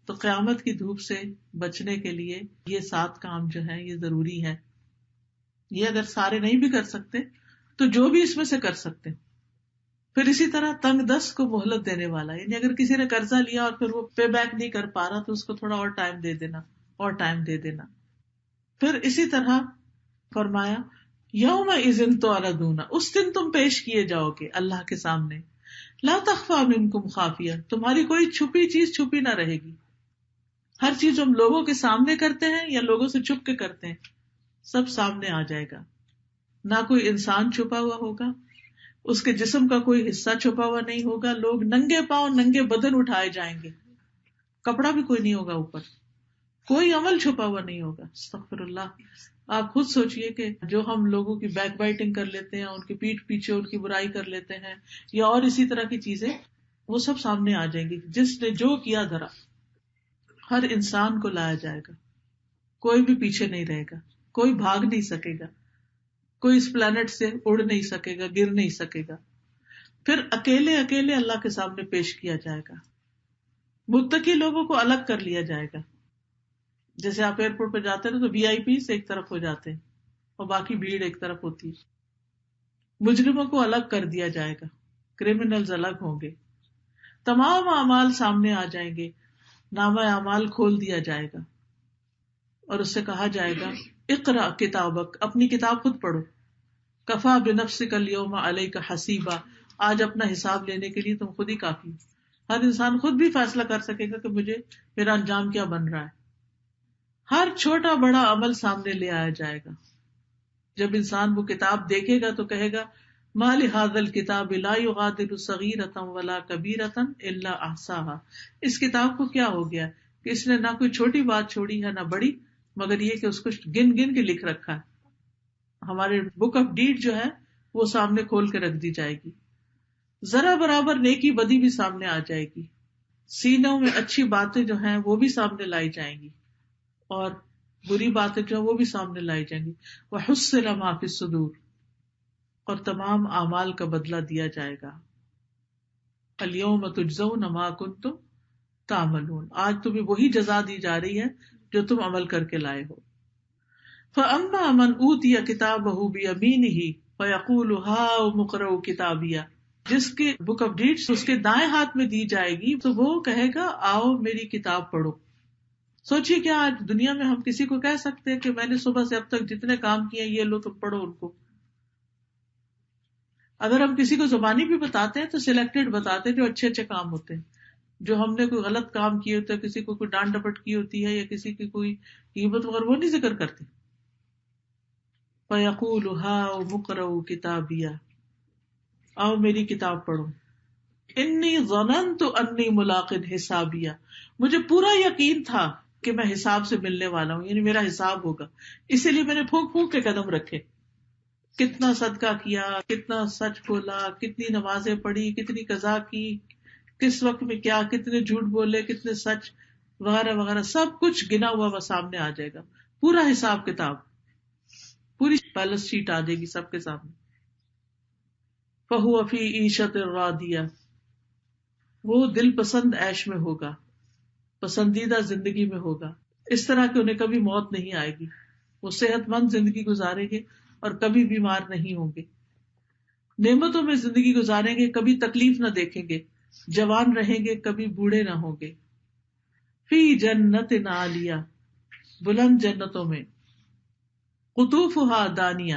تو قیامت کی دھوپ سے بچنے کے لیے یہ 7 کام جو ہیں یہ ضروری ہے. یہ اگر سارے نہیں بھی کر سکتے تو جو بھی اس میں سے کر سکتے. پھر اسی طرح تنگ دست کو مہلت دینے والا، یعنی اگر کسی نے قرضہ لیا اور پھر وہ پے بیک نہیں کر پا رہا تو اس کو تھوڑا اور ٹائم دے دینا، اور ٹائم دے دینا. پھر اسی طرح فرمایا یومئذ تعرضون، اس دن تم پیش کیے جاؤ گے اللہ کے سامنے. لا تخفی منکم خافیہ، تمہاری کوئی چھپی چیز چھپی نہ رہے گی. ہر چیز ہم لوگوں کے سامنے کرتے ہیں یا لوگوں سے چھپ کے کرتے ہیں، سب سامنے آ جائے گا. نہ کوئی انسان چھپا ہوا ہوگا، اس کے جسم کا کوئی حصہ چھپا ہوا نہیں ہوگا. لوگ ننگے پاؤں ننگے بدن اٹھائے جائیں گے، کپڑا بھی کوئی نہیں ہوگا اوپر، کوئی عمل چھپا ہوا نہیں ہوگا. استغفر اللہ. آپ خود سوچئے کہ جو ہم لوگوں کی بیک بائٹنگ کر لیتے ہیں، ان کی پیٹھ پیچھے ان کی برائی کر لیتے ہیں یا اور اسی طرح کی چیزیں، وہ سب سامنے آ جائیں گی. جس نے جو کیا دھرا، ہر انسان کو لایا جائے گا، کوئی بھی پیچھے نہیں رہے گا، کوئی بھاگ نہیں سکے گا، کوئی اس پلانٹ سے اڑ نہیں سکے گا، گر نہیں سکے گا. پھر اکیلے اکیلے اللہ کے سامنے پیش کیا جائے گا. متقی لوگوں کو الگ کر لیا جائے گا. جیسے آپ ایئرپورٹ پہ جاتے ہیں تو وی آئی پی ایک طرف ہو جاتے ہیں اور باقی بھیڑ ایک طرف ہوتی ہے. مجرموں کو الگ کر دیا جائے گا، کرمنلز الگ ہوں گے. تمام اعمال سامنے آ جائیں گے، نامہ اعمال کھول دیا جائے گا اور اس سے کہا جائے گا اقرا کتابک، اپنی کتاب خود پڑھو. کفا بنفسک الیوم علیک حسیبا، آج اپنا حساب لینے کے لیے تم خود ہی کافی. ہر انسان خود بھی فیصلہ کر سکے گا کہ مجھے میرا انجام کیا بن رہا ہے. ہر چھوٹا بڑا عمل سامنے لے آیا جائے گا. جب انسان وہ کتاب دیکھے گا تو کہے گا ما لہذا الکتاب لا یغادر صغیرۃ ولا کبیرۃ الا احصاها، اس کتاب کو کیا ہو گیا کہ اس نے نہ کوئی چھوٹی بات چھوڑی ہے نہ بڑی، مگر یہ کہ اس کو گن گن کے لکھ رکھا ہے. ہمارے بک آف ڈیڈ جو ہے وہ سامنے کھول کے رکھ دی جائے گی. ذرا برابر نیکی بدی بھی سامنے آ جائے گی. سینوں میں اچھی باتیں جو ہیں وہ بھی سامنے لائی جائیں گی اور بری باتیں جو ہیں وہ بھی سامنے لائی جائیں گی. وحصل ما فی الصدور، اور تمام اعمال کا بدلہ دیا جائے گا. الیوم تجزون ما کنتم تعملون، آج تمہیں وہی جزا دی جا رہی ہے جو تم عمل کر کے لائے ہو. فَأَمَّا مَنْ أُوتِيَ كِتَابَهُ بِيَمِينِهِ فَيَقُولُ هَاؤُمُ اقْرَءُوا كِتَابِيَهْ، جس کی بک آف ڈیڈز اس کے دائیں ہاتھ میں دی جائے گی تو وہ کہے گا آؤ میری کتاب پڑھو. سوچیے کیا آج دنیا میں ہم کسی کو کہہ سکتے ہیں کہ میں نے صبح سے اب تک جتنے کام کیے یہ لو تم پڑھو ان کو. اگر ہم کسی کو زبانی بھی بتاتے ہیں تو سلیکٹڈ بتاتے ہیں جو اچھے اچھے کام ہوتے ہیں. جو ہم نے کوئی غلط کام کیے ہوتے ہیں، کسی کو کوئی ڈانٹ ڈپٹ کی ہوتی ہے یا کسی کی کوئی غیبت وغیرہ، وہ نہیں ذکر کرتے. فَيَقُولُ هَاؤُمُ اقْرَءُوا كِتَابِيَهْ، آؤ میری کتاب پڑھو. انی ظننت انی ملاق حسابیہ، مجھے پورا یقین تھا کہ میں حساب سے ملنے والا ہوں، یعنی میرا حساب ہوگا، اسی لیے میں نے پھونک پھونک کے قدم رکھے. کتنا صدقہ کیا، کتنا سچ بولا، کتنی نمازیں پڑھی، کتنی قضا کی، کس وقت میں کیا، کتنے جھوٹ بولے، کتنے سچ وغیرہ وغیرہ، سب کچھ گنا ہوا وہ سامنے آ جائے گا. پورا حساب کتاب، پوری بیلنس شیٹ آ جائے گی سب کے سامنے. فَهُوَ فِي عِيشَةٍ رَاضِيَةٍ، وہ دل پسند عیش میں ہوگا، پسندیدہ زندگی میں ہوگا، اس طرح کہ انہیں کبھی موت نہیں آئے گی. وہ صحت مند زندگی گزاریں گے اور کبھی بیمار نہیں ہوں گے، نعمتوں میں زندگی گزاریں گے، کبھی تکلیف نہ دیکھیں گے، جوان رہیں گے، کبھی بوڑھے نہ ہوں گے، فی جنت عالیہ، بلند جنتوں میں، قطوفہا دانیہ،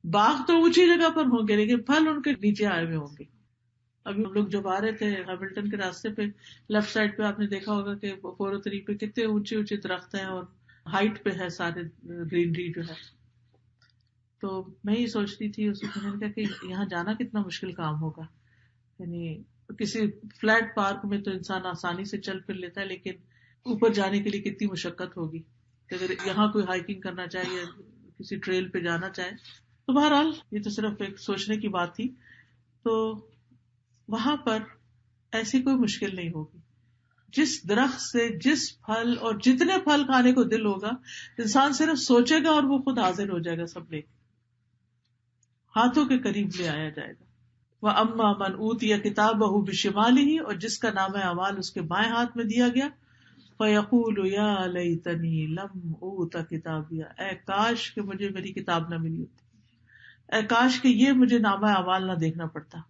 باغ تو اونچی جگہ پر ہوں گے لیکن پھل ان کے نیچے آئے ہوئے ہوں گے. ابھی ہم لوگ جب آ رہے تھے ہیملٹن کے راستے پہ، لیفٹ سائڈ پہ آپ نے دیکھا ہوگا کہ 403 پہ کتنے اونچے اونچے درخت ہیں اور ہائٹ پہ ہے سارے گرینری جو ہے. تو میں یہ سوچتی تھی اس میں نے کہا کہ یہاں جانا کتنا مشکل کام ہوگا. یعنی کسی فلیٹ پارک میں تو انسان آسانی سے چل پھر لیتا ہے، لیکن اوپر جانے کے لیے کتنی مشقت ہوگی. اگر یہاں کوئی ہائکنگ کرنا چاہے یا کسی ٹریل پہ جانا چاہے تو بہرحال یہ تو صرف ایک سوچنے کی بات تھی. تو وہاں پر ایسی کوئی مشکل نہیں ہوگی. جس درخت سے جس پھل اور جتنے پھل کھانے کو دل ہوگا انسان صرف سوچے گا اور وہ خود حاضر ہو جائے گا، سب لے ہاتھوں کے قریب لے آیا جائے گا. وَأَمَّا مَنْ أُوتِيَ كِتَابَهُ بِشِمَالِهِ، اور جس کا نامہ اعمال اس کے بائیں ہاتھ میں دیا گیا، فَيَقُولُ يَا لَيْتَنِي لَمْ أُوتَ كِتَابِيَهْ، اے کاش کہ مجھے میری کتاب نہ ملی ہوتی، اے کاش کہ یہ مجھے نامہ اعمال نہ دیکھنا پڑتا.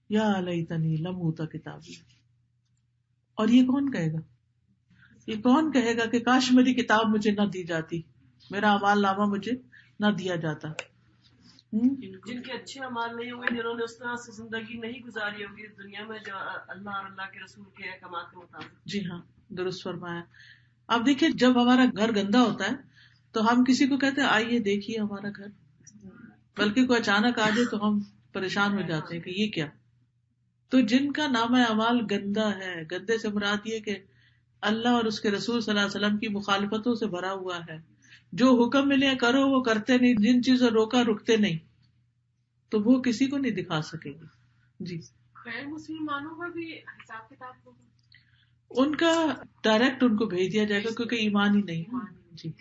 یا لیتنی لم اوت کتابیہ. اور یہ کون کہے گا؟ یہ کون کہے گا کہ کاش میری کتاب مجھے نہ دی جاتی، میرا اعمال نامہ مجھے نہ دیا جاتا. جن کے اچھے اعمال نہیں ہوں گے، جنہوں نے اس طرح سے زندگی نہیں گزاری ہوگی اس دنیا میں جو اللہ اور اللہ کے رسول کے احکامات کے مطابق. جی ہاں، درست فرمایا. آپ دیکھیے جب ہمارا گھر گندا ہوتا ہے تو ہم کسی کو کہتے ہیں آئیے دیکھیے ہمارا گھر، بلکہ کوئی اچانک آ جائے تو ہم پریشان ہو جاتے ہیں کہ یہ کیا. تو جن کا نامہ اعمال گندا ہے، گندے سے مراد یہ کہ اللہ اور اس کے رسول صلی اللہ علیہ وسلم کی مخالفتوں سے بھرا ہوا ہے، جو حکم ملے کرو وہ کرتے نہیں، جن چیزوں روکا رکتے نہیں، تو وہ کسی کو نہیں دکھا سکے گی. جی، غیر مسلمانوں کا بھی حساب کتاب ہوگا؟ ان کا ڈائریکٹ ان کو بھیج دیا جائے گا کیونکہ ایمان ہی نہیں. جی،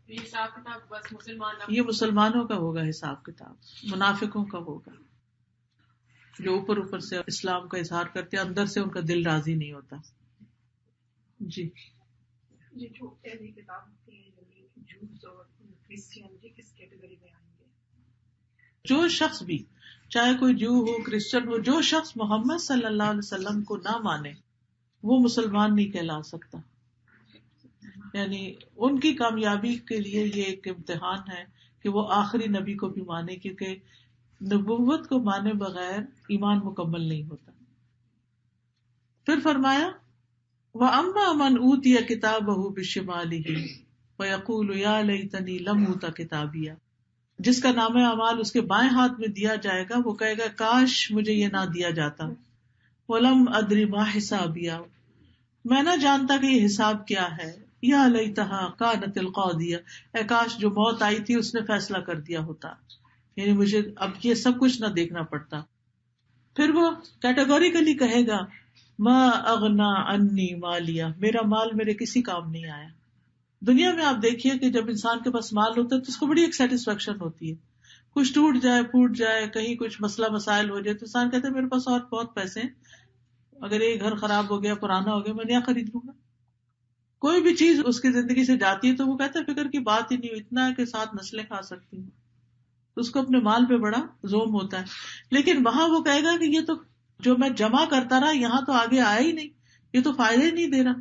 یہ حساب کتاب بس یہ مسلمانوں کا ہوگا، حساب کتاب منافقوں کا ہوگا جو اوپر اوپر سے اسلام کا اظہار کرتے ہیں، اندر سے ان کا دل راضی نہیں ہوتا. جی، یہ جو پہلی کتاب ہوتی ہے جوز اور کرسچین، یہ کس کیٹیگری میں آئیں گے؟ جو شخص بھی، چاہے کوئی جو ہو کرسچن ہو، جو شخص محمد صلی اللہ علیہ وسلم کو نہ مانے وہ مسلمان نہیں کہلا سکتا. یعنی ان کی کامیابی کے لیے یہ ایک امتحان ہے کہ وہ آخری نبی کو بھی مانے، کیونکہ نبوت کو مانے بغیر ایمان مکمل نہیں ہوتا. پھر فرمایا وَأَمَّا مَنْ أُوتِيَ كِتَابَهُ بِشِمَالِهِ فَيَقُولُ يَا لَيْتَنِي لَمْ أُوتَ كِتَابِيَهْ، جس کا نامہ اعمال اس کے بائیں ہاتھ میں دیا جائے گا وہ کہے گا کاش مجھے یہ نہ دیا جاتا. وَلَمْ أَدْرِ مَا حِسَابِيَهْ، میں نہ جانتا کہ یہ حساب کیا ہے. یا لیتہا کانت القاضیہ، اے کاش جو موت آئی تھی اس نے فیصلہ کر دیا ہوتا، یعنی مجھے اب یہ سب کچھ نہ دیکھنا پڑتا. پھر وہ کیٹیگوریکلی کہے گا ما اغنا انی مالیہ، میرا مال میرے کسی کام نہیں آیا. دنیا میں آپ دیکھیے کہ جب انسان کے پاس مال ہوتا ہے تو اس کو بڑی ایک سیٹسفیکشن ہوتی ہے. کچھ ٹوٹ جائے پھوٹ جائے، کہیں کچھ مسئلہ مسائل ہو جائے تو انسان کہتا ہے میرے پاس اور بہت پیسے ہیں، اگر یہ گھر خراب ہو گیا پرانا ہو گیا میں نیا خرید لوں گا. کوئی بھی چیز اس کی زندگی سے جاتی ہے تو وہ کہتا ہے فکر کی بات ہی نہیں، اتنا ہے کہ 7 نسلیں کھا سکتی ہوں. اس کو اپنے مال پہ بڑا زوم ہوتا ہے. لیکن وہاں وہ کہے گا کہ یہ تو جو میں جمع کرتا رہا یہاں تو آگے آیا ہی نہیں، یہ تو فائدہ ہی نہیں دے رہا.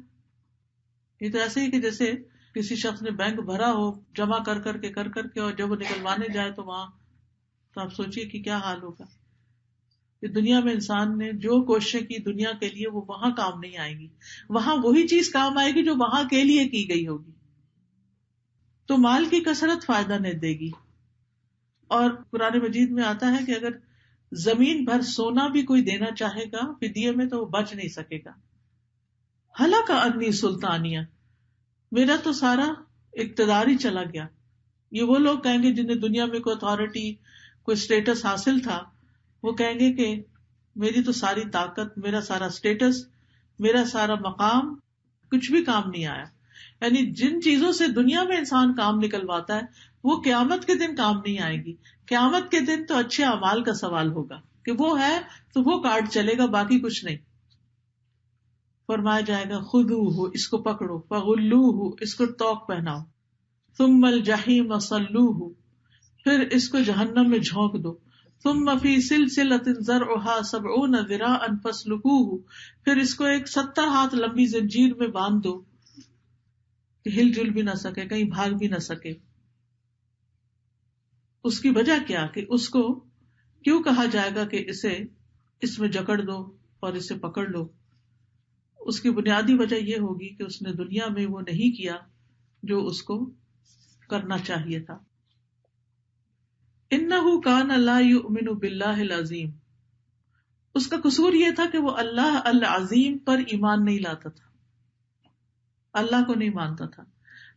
یہ تو ایسے ہی کہ جیسے کسی شخص نے بینک بھرا ہو جمع کر کر کے اور جب وہ نکلوانے جائے تو وہاں تو آپ سوچئے کہ کیا حال ہوگا. کہ دنیا میں انسان نے جو کوششیں کی دنیا کے لیے وہ وہاں کام نہیں آئے گی، وہاں وہی چیز کام آئے گی جو وہاں کے لیے کی گئی ہوگی. تو مال کی کثرت فائدہ نہیں دے گی. اور قرآن مجید میں آتا ہے کہ اگر زمین بھر سونا بھی کوئی دینا چاہے گا فدیے میں تو وہ بچ نہیں سکے گا. ہلاک انی سلطانیہ، میرا تو سارا اقتدار ہی چلا گیا. یہ وہ لوگ کہیں گے جنہیں دنیا میں کوئی اتھارٹی کوئی اسٹیٹس حاصل تھا، وہ کہیں گے کہ میری تو ساری طاقت، میرا سارا اسٹیٹس، میرا سارا مقام کچھ بھی کام نہیں آیا. یعنی جن چیزوں سے دنیا میں انسان کام نکلواتا ہے وہ قیامت کے دن کام نہیں آئے گی. قیامت کے دن تو اچھے اعمال کا سوال ہوگا کہ وہ ہے تو وہ کارڈ چلے گا، باقی کچھ نہیں. فرمایا جائے گا خذوہ، اس کو پکڑو، فغلوہ، اس کو توق پہناؤ، ثم الجحیم صلوہ، پھر اس کو جہنم میں جھونک دو، ثم فی سلسلۃ ذرعها 70 ذراعا فاسلکوہ، پھر اس کو ایک 70 ہاتھ لمبی زنجیر میں باندھ دو کہ ہل جل بھی نہ سکے، کہیں بھاگ بھی نہ سکے۔ اس کی وجہ کیا کہ اس کو کیوں کہا جائے گا کہ اسے اس میں جکڑ دو اور اسے پکڑ لو؟ اس کی بنیادی وجہ یہ ہوگی کہ اس نے دنیا میں وہ نہیں کیا جو اس کو کرنا چاہیے تھا۔ انہ کان لا یؤمن باللہ العظیم، اس کا قصور یہ تھا کہ وہ اللہ العظیم پر ایمان نہیں لاتا تھا، اللہ کو نہیں مانتا تھا۔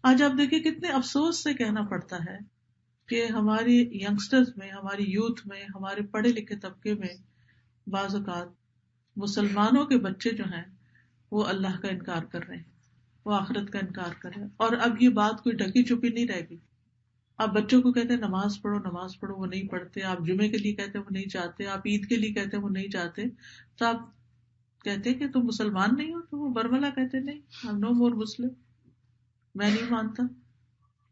آج آپ دیکھیں کتنے افسوس سے کہنا پڑتا ہے کہ ہماری ینگسٹرز میں، ہماری یوتھ میں، ہمارے پڑھے لکھے طبقے میں بعض اوقات مسلمانوں کے بچے جو ہیں وہ اللہ کا انکار کر رہے ہیں، وہ آخرت کا انکار کر رہے ہیں۔ اور اب یہ بات کوئی ڈھکی چھپی نہیں رہ گئی۔ آپ بچوں کو کہتے ہیں نماز پڑھو نماز پڑھو، وہ نہیں پڑھتے۔ آپ جمعے کے لیے کہتے ہیں وہ نہیں جاتے، آپ عید کے لیے کہتے ہیں وہ نہیں جاتے، تو آپ کہتے ہیں کہ تم مسلمان نہیں ہو، تو وہ برملا کہتے نہیں، I'm no more مسلم، میں نہیں مانتا۔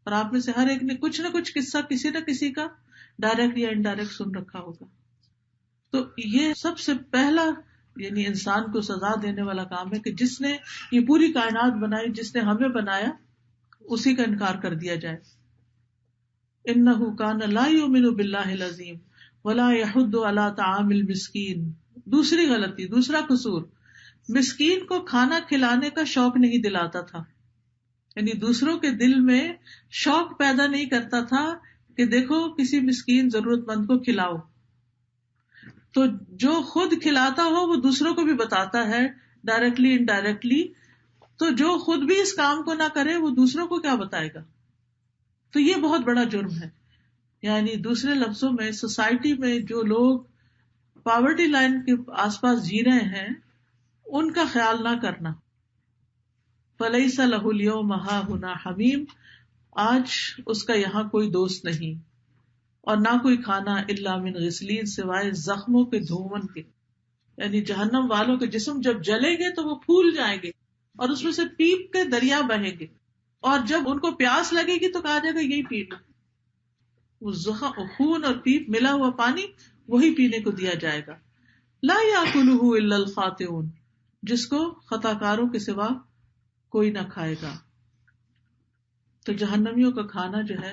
اور آپ میں سے ہر ایک نے کچھ نہ کچھ قصہ کسی نہ کسی کا ڈائریکٹ یا انڈائریکٹ سن رکھا ہوگا۔ تو یہ سب سے پہلا یعنی انسان کو سزا دینے والا کام ہے کہ جس نے یہ پوری کائنات بنائی، جس نے ہمیں بنایا، اسی کا انکار کر دیا جائے۔ انہ کان لا یؤمن باللہ العظیم ولا یحض علی طعام المسکین۔ دوسری غلطی، دوسرا قصور، مسکین کو کھانا کھلانے کا شوق نہیں دلاتا تھا، یعنی دوسروں کے دل میں شوق پیدا نہیں کرتا تھا کہ دیکھو کسی مسکین ضرورت مند کو کھلاؤ۔ تو جو خود کھلاتا ہو وہ دوسروں کو بھی بتاتا ہے ڈائریکٹلی انڈائریکٹلی، تو جو خود بھی اس کام کو نہ کرے وہ دوسروں کو کیا بتائے گا؟ تو یہ بہت بڑا جرم ہے۔ یعنی دوسرے لفظوں میں سوسائٹی میں جو لوگ پاورٹی لائن کے آس پاس جی رہے ہیں ان کا خیال نہ کرنا۔ فَلَيْسَ لَهُ الْيَوْمَ هَاهُنَا حَمِيمٌ، آج اس کا یہاں کوئی دوست نہیں، اور نہ کوئی کھانا الا من غسلین، سوائے زخموں کے دھون کے۔ یعنی جہنم والوں کے جسم جب جلیں گے تو وہ پھول جائیں گے اور اس میں سے پیپ کے دریا بہیں گے، اور جب ان کو پیاس لگے گی تو کہا جائے گا یہی پی لو۔ وہ خون اور پیپ ملا ہوا پانی وہی پینے کو دیا جائے گا۔ لا یاکلہ الا الخاطئون، جس کو خطا کاروں کے سوا کوئی نہ کھائے گا۔ تو جہنمیوں کا کھانا جو ہے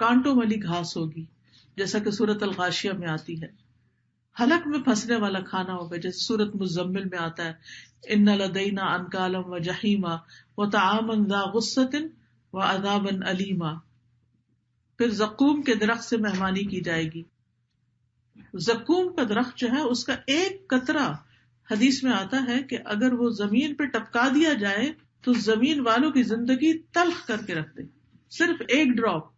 کانٹوں والی گھاس ہوگی، جیسا کہ سورۃ الغاشیہ میں آتی ہے، حلق میں پھنسنے والا کھانا ہوگا، جیسے سورۃ مزمل میں آتا ہے ان لدینا انکالا وجحیما وطعاما ذا غصۃ وعذابا الیما۔ پھر زقوم کے درخت سے مہمانی کی جائے گی۔ زقوم کا درخت جو ہے اس کا ایک قطرہ حدیث میں آتا ہے کہ اگر وہ زمین پہ ٹپکا دیا جائے تو زمین والوں کی زندگی تلخ کر کے رکھ دے، صرف ایک ڈراپ۔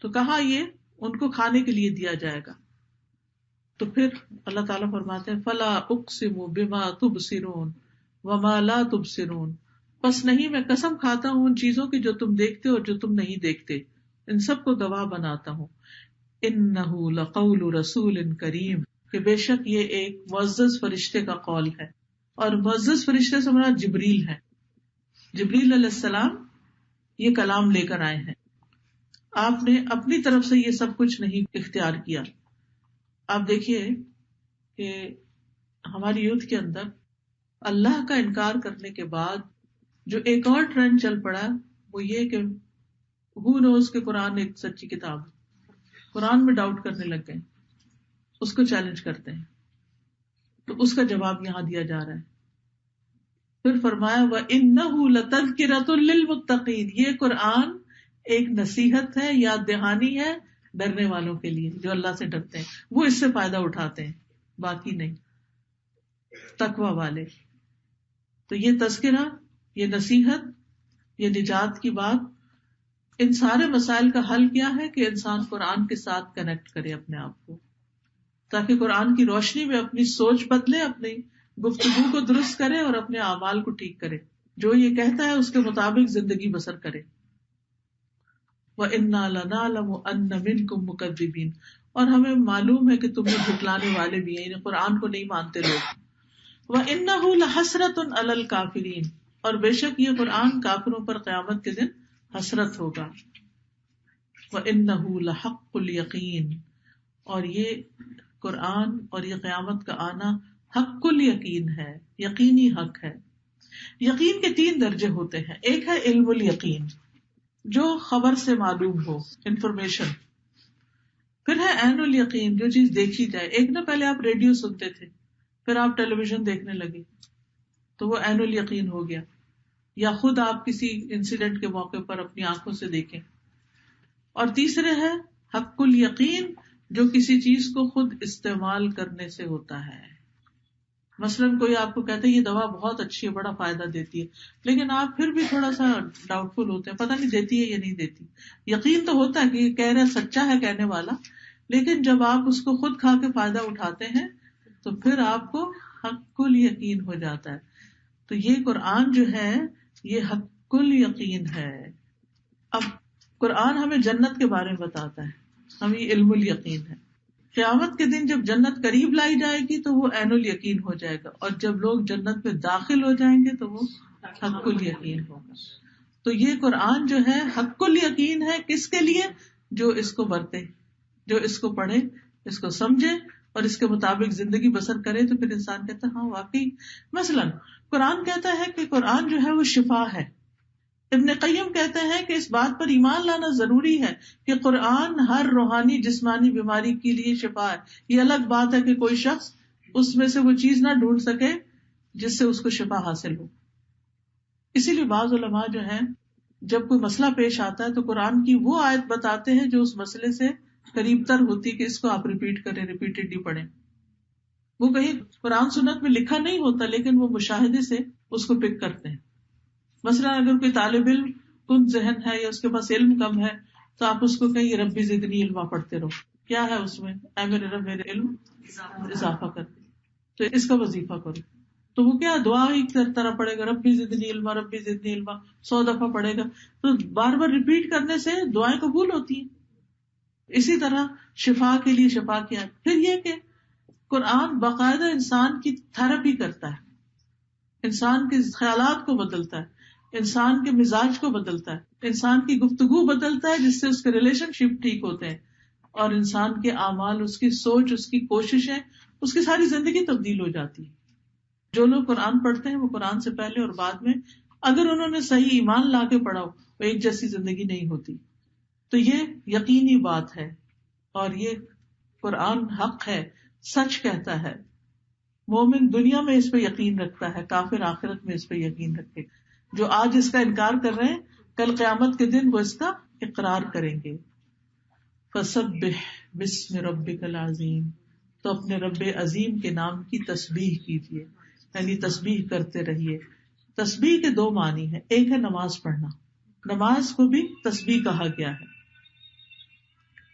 تو کہاں یہ ان کو کھانے کے لیے دیا جائے گا۔ تو پھر اللہ تعالیٰ فرماتے ہیں فلا اقسم بما تبصرون وما لا تبصرون، پس نہیں میں قسم کھاتا ہوں ان چیزوں کی جو تم دیکھتے اور جو تم نہیں دیکھتے، ان سب کو گواہ بناتا ہوں۔ انہ لقول رسول کریم، کہ بے شک یہ ایک معزز فرشتے کا قول ہے، اور معزز فرشتے سے مراد جبریل ہے۔ جبریل علیہ السلام یہ کلام لے کر آئے ہیں، آپ نے اپنی طرف سے یہ سب کچھ نہیں اختیار کیا۔ آپ دیکھیے کہ ہماری یوتھ کے اندر اللہ کا انکار کرنے کے بعد جو ایک اور ٹرینڈ چل پڑا وہ یہ کہ who knows کہ قرآن ایک سچی کتاب ہے، قرآن میں ڈاؤٹ کرنے لگ گئے، اس کو چیلنج کرتے ہیں۔ تو اس کا جواب یہاں دیا جا رہا ہے۔ پھر فرمایا وَإِنَّهُ لَتَذْكِرَةٌ لِّلْمُتَّقِينَ، یہ قرآن ایک نصیحت ہے، یاد دہانی ہے ڈرنے والوں کے لیے، جو اللہ سے ڈرتے ہیں، وہ اس سے فائدہ اٹھاتے ہیں، باقی نہیں، تقوی والے۔ تو یہ تذکرہ، یہ نصیحت، یہ نجات کی بات، ان سارے مسائل کا حل کیا ہے کہ انسان قرآن کے ساتھ کنیکٹ کرے اپنے آپ کو، تاکہ قرآن کی روشنی میں اپنی سوچ بدلے، اپنی گفتگو کو درست کرے اور اپنے اعمال کو ٹھیک کرے، جو یہ کہتا ہے اس کے مطابق زندگی بسر کرے۔ وَإِنَّا لَنَعْلَمُ أَنَّ مِنْكُمْ مُكَذِّبِينَ، اور ہمیں معلوم ہے کہ تم میں جھٹلانے والے بھی ہیں، یعنی قرآن کو نہیں مانتے لوگ۔ وَإِنَّهُ لَحَسْرَةٌ عَلَى الْكَافِرِينَ، اور بے شک یہ قرآن کافروں پر قیامت کے دن حسرت ہوگا. وَإِنَّهُ لَحَقُّ الْيَقِينِ، اور یہ قرآن اور یہ قیامت کا آنا حق الیقین ہے، یقینی حق ہے. یقین کے 3 درجے ہوتے ہیں. ایک ہے علم الیقین، جو خبر سے معلوم ہو، انفارمیشن. پھر ہے عین الیقین، جو چیز دیکھی جائے. ایک نہ پہلے آپ ریڈیو سنتے تھے، پھر آپ ٹیلی ویژن دیکھنے لگے تو وہ عین الیقین ہو گیا، یا خود آپ کسی انسیڈنٹ کے موقع پر اپنی آنکھوں سے دیکھیں. اور تیسرے ہے حق الیقین، جو کسی چیز کو خود استعمال کرنے سے ہوتا ہے. مثلاً کوئی آپ کو کہتا ہے یہ دوا بہت اچھی ہے، بڑا فائدہ دیتی ہے، لیکن آپ پھر بھی تھوڑا سا ڈاؤٹ فل ہوتے ہیں، پتہ نہیں دیتی ہے یا نہیں دیتی. یقین تو ہوتا ہے کہ یہ کہہ رہا سچا ہے کہنے والا، لیکن جب آپ اس کو خود کھا کے فائدہ اٹھاتے ہیں تو پھر آپ کو حق الیقین ہو جاتا ہے. تو یہ قرآن جو ہے یہ حق الیقین ہے. اب قرآن ہمیں جنت کے بارے میں بتاتا ہے، ہمیں علم الیقین ہے. قیامت کے دن جب جنت قریب لائی جائے گی تو وہ عین الیقین ہو جائے گا، اور جب لوگ جنت میں داخل ہو جائیں گے تو وہ حق الیقین ہوگا. تو یہ قرآن جو ہے حق الیقین ہے کس کے لیے؟ جو اس کو برتے، جو اس کو پڑھے، اس کو سمجھے اور اس کے مطابق زندگی بسر کرے. تو پھر انسان کہتا ہے ہاں واقعی. مثلاً قرآن کہتا ہے کہ قرآن جو ہے وہ شفا ہے. ابن قیم کہتے ہیں کہ اس بات پر ایمان لانا ضروری ہے کہ قرآن ہر روحانی جسمانی بیماری کے لیے شفا ہے. یہ الگ بات ہے کہ کوئی شخص اس میں سے وہ چیز نہ ڈھونڈ سکے جس سے اس کو شفا حاصل ہو. اسی لیے بعض علماء جو ہیں جب کوئی مسئلہ پیش آتا ہے تو قرآن کی وہ آیت بتاتے ہیں جو اس مسئلے سے قریب تر ہوتی کہ اس کو آپ ریپیٹ کریں، ریپیٹڈلی پڑھیں. وہ کہیں قرآن سنت میں لکھا نہیں ہوتا لیکن وہ مشاہدے سے اس کو پک کرتے ہیں. مثلا اگر کوئی طالب علم کن ذہن ہے یا اس کے پاس علم کم ہے تو آپ اس کو کہیں یہ ربی زدنی علما پڑھتے رہو. کیا ہے اس میں؟ اے میرے رب میرے علم اضافہ کر دے. تو اس کا وظیفہ کرو. تو وہ کیا دعا ہی طرح پڑھے گا، ربی زدنی علما ربی زدنی علما 100 دفعہ پڑھے گا تو بار بار ریپیٹ کرنے سے دعائیں قبول ہوتی ہیں. اسی طرح شفا کے لیے شفا کیا. پھر یہ کہ قرآن باقاعدہ انسان کی تھراپی کرتا ہے، انسان کے خیالات کو بدلتا ہے، انسان کے مزاج کو بدلتا ہے، انسان کی گفتگو بدلتا ہے جس سے اس کے ریلیشن شپ ٹھیک ہوتے ہیں، اور انسان کے اعمال، اس کی سوچ، اس کی کوششیں، اس کی ساری زندگی تبدیل ہو جاتی ہے. جو لوگ قرآن پڑھتے ہیں وہ قرآن سے پہلے اور بعد میں اگر انہوں نے صحیح ایمان لا کے پڑھا ہو وہ ایک جیسی زندگی نہیں ہوتی. تو یہ یقینی بات ہے اور یہ قرآن حق ہے، سچ کہتا ہے. مومن دنیا میں اس پہ یقین رکھتا ہے، کافر آخرت میں اس پہ یقین رکھے. جو آج اس کا انکار کر رہے ہیں کل قیامت کے دن وہ اس کا اقرار کریں گے. فسبح بسم ربک العظیم، تو اپنے رب عظیم کے نام کی تسبیح کیجیے، یعنی تسبیح کرتے رہیے. تسبیح کے 2 معنی ہیں، ایک ہے نماز پڑھنا، نماز کو بھی تسبیح کہا گیا ہے،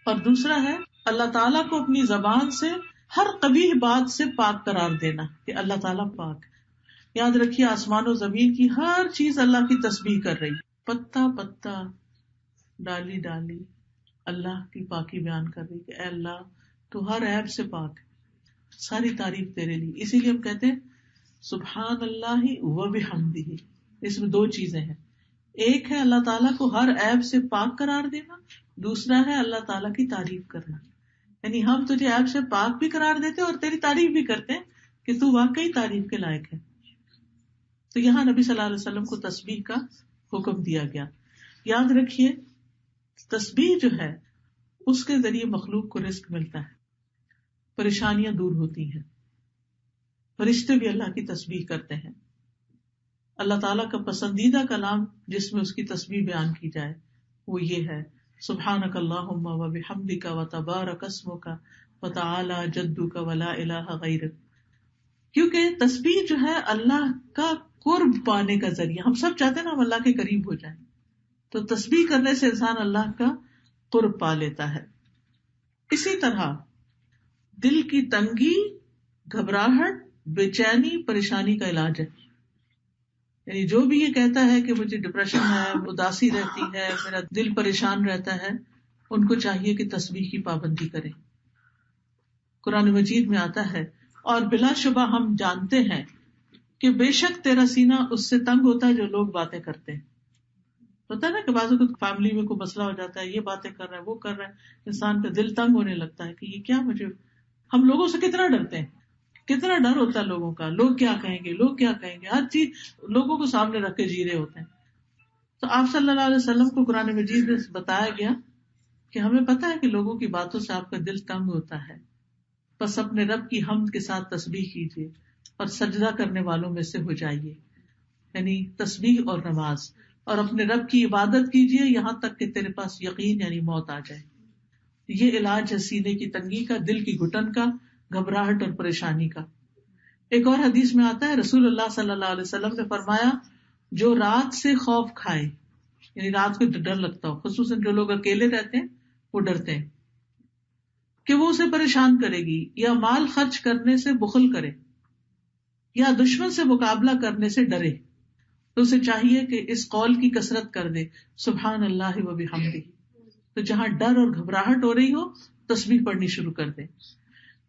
اور دوسرا ہے اللہ تعالیٰ کو اپنی زبان سے ہر قبیح بات سے پاک قرار دینا کہ اللہ تعالیٰ پاک. یاد رکھیے آسمان و زمین کی ہر چیز اللہ کی تسبیح کر رہی، پتا پتا، ڈالی ڈالی، اللہ کی پاکی بیان کر رہی کہ اے اللہ تو ہر عیب سے پاک ہے، ساری تعریف تیرے لیے. اسی لیے ہم کہتے ہیں سبحان اللہ و بحمدہ. اس میں 2 چیزیں ہیں، ایک ہے اللہ تعالیٰ کو ہر عیب سے پاک قرار دینا، دوسرا ہے اللہ تعالیٰ کی تعریف کرنا. یعنی ہم تجھے عیب سے پاک بھی قرار دیتے اور تیری تعریف بھی کرتے ہیں کہ تو واقعی تعریف کے لائق ہے. تو یہاں نبی صلی اللہ علیہ وسلم کو تسبیح کا حکم دیا گیا. یاد رکھیے تسبیح جو ہے اس کے ذریعے مخلوق کو رزق ملتا ہے، پریشانیاں دور ہوتی ہیں، فرشتے بھی اللہ کی تسبیح کرتے ہیں. اللہ تعالیٰ کا پسندیدہ کلام جس میں اس کی تسبیح بیان کی جائے وہ یہ ہے سبحانک اللہم و بحمدک و تبارک اسمک و تعالی جدک و لا الہ غیرک. کیونکہ تسبیح جو ہے اللہ کا قرب پانے کا ذریعہ. ہم سب چاہتے ہیں نا ہم اللہ کے قریب ہو جائیں، تو تسبیح کرنے سے انسان اللہ کا قرب پا لیتا ہے. اسی طرح دل کی تنگی، گھبراہٹ، بے چینی، پریشانی کا علاج ہے. یعنی جو بھی یہ کہتا ہے کہ مجھے ڈپریشن ہے، اداسی رہتی ہے، میرا دل پریشان رہتا ہے، ان کو چاہیے کہ تسبیح کی پابندی کریں. قرآن مجید میں آتا ہے اور بلا شبہ ہم جانتے ہیں کہ بے شک تیرا سینہ اس سے تنگ ہوتا ہے جو لوگ باتیں کرتے ہیں. ہوتا ہے نا کہ بعض اوقات فیملی میں کوئی مسئلہ ہو جاتا ہے، یہ باتیں کر رہا ہے وہ کر رہا ہے، انسان کا دل تنگ ہونے لگتا ہے کہ یہ کیا مجھے. ہم لوگوں سے کتنا ڈرتے ہیں، کتنا ڈر ہوتا ہے لوگوں کا، لوگ کیا کہیں گے، لوگ کیا کہیں گے، ہر چیز لوگوں کو سامنے رکھ کے جی رہے ہوتے ہیں. تو آپ صلی اللہ علیہ وسلم کو قرآن مجید میں بتایا گیا کہ ہمیں پتا ہے کہ لوگوں کی باتوں سے آپ کا دل تنگ ہوتا ہے، بس اپنے رب کی حمد کے ساتھ تسبیح کیجیے اور سجدہ کرنے والوں میں سے ہو جائیے، یعنی تسبیح اور نماز، اور اپنے رب کی عبادت کیجیے یہاں تک کہ تیرے پاس یقین یعنی موت آ جائے. یہ علاج ہے سینے کی تنگی کا، دل کی گھٹن کا، گھبراہٹ اور پریشانی کا. ایک اور حدیث میں آتا ہے رسول اللہ صلی اللہ علیہ وسلم نے فرمایا جو رات سے خوف کھائے، یعنی رات کو ڈر لگتا ہو، خصوصاً جو لوگ اکیلے رہتے ہیں وہ ڈرتے ہیں کہ وہ اسے پریشان کرے گی، یا مال خرچ کرنے سے بخل کرے، یا دشمن سے مقابلہ کرنے سے ڈرے، تو اسے چاہیے کہ اس قول کی کثرت کر دے سبحان اللہ و بحمدہ. تو جہاں ڈر اور گھبراہٹ ہو رہی ہو تسبیح پڑھنی شروع کر دے.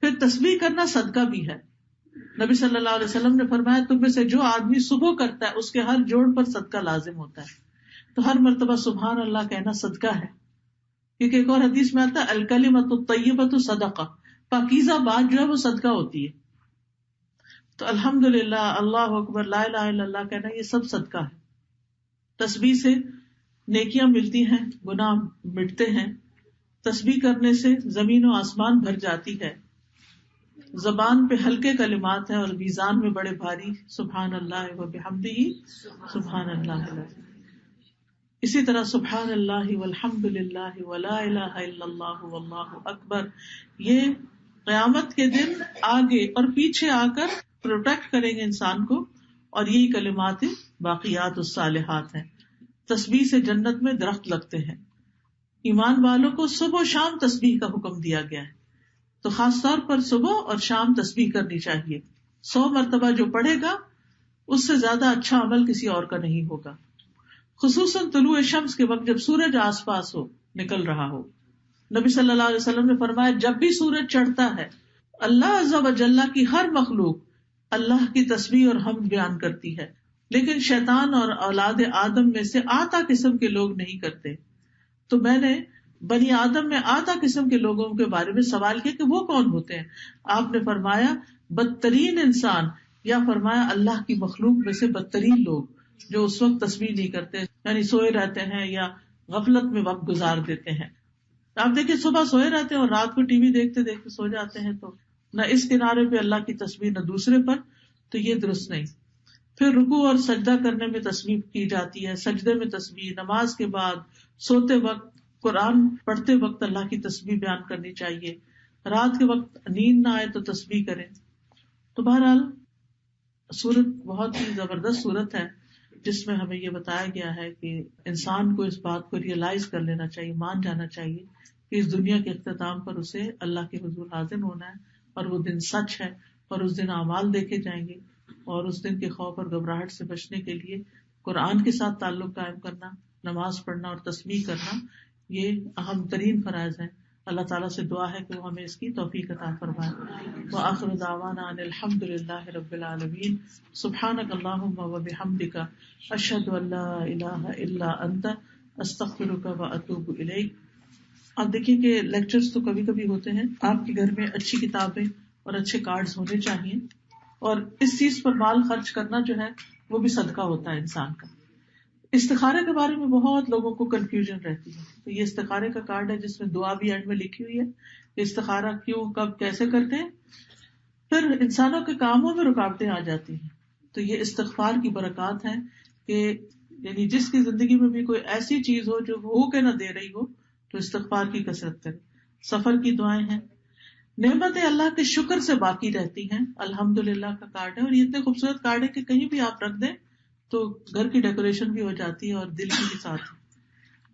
پھر تسبیح کرنا صدقہ بھی ہے. نبی صلی اللہ علیہ وسلم نے فرمایا تم میں سے جو آدمی صبح کرتا ہے اس کے ہر جوڑ پر صدقہ لازم ہوتا ہے. تو ہر مرتبہ سبحان اللہ کہنا صدقہ ہے، کیونکہ ایک اور حدیث میں آتا ہے الکلمۃ الطیبۃ صدقہ، پاکیزہ بات جو ہے وہ صدقہ ہوتی ہے. تو الحمدللہ، اللہ اکبر، لا الہ الا اللہ کہنا یہ سب صدقہ ہے. تسبیح سے نیکیاں ملتی ہیں، گناہ مٹتے ہیں. تسبیح کرنے سے زمین و آسمان بھر جاتی ہے. زبان پہ ہلکے کلمات ہیں اور میزان میں بڑے بھاری سبحان اللہ و بحمدہ سبحان اللہ. اسی طرح سبحان اللہ والحمد للہ ولا الہ الا اللہ واللہ اکبر، یہ قیامت کے دن آگے اور پیچھے آ کر پروٹیکٹ کریں گے انسان کو، اور یہی کلمات باقیات الصالحات ہیں. تسبیح سے جنت میں درخت لگتے ہیں. ایمان والوں کو صبح و شام تسبیح کا حکم دیا گیا ہے، تو خاص طور پر صبح اور شام تسبیح کرنی چاہیے. 100 مرتبہ جو پڑھے گا اس سے زیادہ اچھا عمل کسی اور کا نہیں ہوگا، خصوصاً طلوع شمس کے وقت جب سورج آس پاس ہو، نکل رہا ہو. نبی صلی اللہ علیہ وسلم نے فرمایا جب بھی سورج چڑھتا ہے اللہ عز و جل کی ہر مخلوق اللہ کی تسبیح اور حمد بیان کرتی ہے، لیکن شیطان اور اولاد آدم میں سے آتا قسم کے لوگ نہیں کرتے. تو میں نے بنی آدم میں آتا قسم کے لوگوں کے بارے میں سوال کیا کہ وہ کون ہوتے ہیں. آپ نے فرمایا بدترین انسان، یا فرمایا اللہ کی مخلوق میں سے بدترین لوگ جو اس وقت تسبیح نہیں کرتے، یعنی سوئے رہتے ہیں یا غفلت میں وقت گزار دیتے ہیں. آپ دیکھیں صبح سوئے رہتے ہیں اور رات کو ٹی وی دیکھتے دیکھتے سو جاتے ہیں، تو نہ اس کنارے پہ اللہ کی تسبیح نہ دوسرے پر، تو یہ درست نہیں. پھر رکوع اور سجدہ کرنے میں تسبیح کی جاتی ہے، سجدے میں تسبیح، نماز کے بعد، سوتے وقت، قرآن پڑھتے وقت اللہ کی تسبیح بیان کرنی چاہیے. رات کے وقت نیند نہ آئے تو تسبیح کریں. تو بہرحال سورت بہت ہی زبردست سورت ہے جس میں ہمیں یہ بتایا گیا ہے کہ انسان کو اس بات کو ریئلائز کر لینا چاہیے، مان جانا چاہیے کہ اس دنیا کے اختتام پر اسے اللہ کے حضور حاضر ہونا ہے، اور وہ دن سچ ہے، اور اس دن اعمال دیکھے جائیں گے. اور اس دن کے خوف اور گھبراہٹ سے بچنے کے لیے قرآن کے ساتھ تعلق قائم کرنا، نماز پڑھنا اور تسبیح کرنا یہ اہم ترین فرائض ہیں. اللہ تعالیٰ سے دعا ہے کہ وہ ہمیں اس کی توفیق عطا فرمائے. وآخر دعوانا ان الحمد للہ رب العالمین. سبحانک اللہم وبحمدک، اشہد ان لا الہ الا انت، استغفرک واتوب الیک. آپ دیکھیں کہ لیکچرز تو کبھی کبھی ہوتے ہیں، آپ کے گھر میں اچھی کتابیں اور اچھے کارڈز ہونے چاہیے. اور اس چیز پر مال خرچ کرنا جو ہے وہ بھی صدقہ ہوتا ہے انسان کا. استخارے کے بارے میں بہت لوگوں کو کنفیوژن رہتی ہے. تو یہ استخارے کا کارڈ ہے جس میں دعا بھی اینڈ میں لکھی ہوئی ہے، استخارہ کیوں، کب، کیسے کرتے ہیں. پھر انسانوں کے کاموں میں رکاوٹیں آ جاتی ہیں، تو یہ استغفار کی برکات ہیں کہ یعنی جس کی زندگی میں بھی کوئی ایسی چیز ہو جو ہو کے نہ دے رہی ہو تو استغفار کی کثرت کرے. سفر کی دعائیں ہیں. نعمتیں اللہ کے شکر سے باقی رہتی ہیں. الحمدللہ کا کارڈ ہے، اور یہ اتنے خوبصورت کارڈ ہے کہ کہیں بھی آپ رکھ دیں تو گھر کی ڈیکوریشن بھی ہو جاتی ہے اور دل کی بھی ساتھ.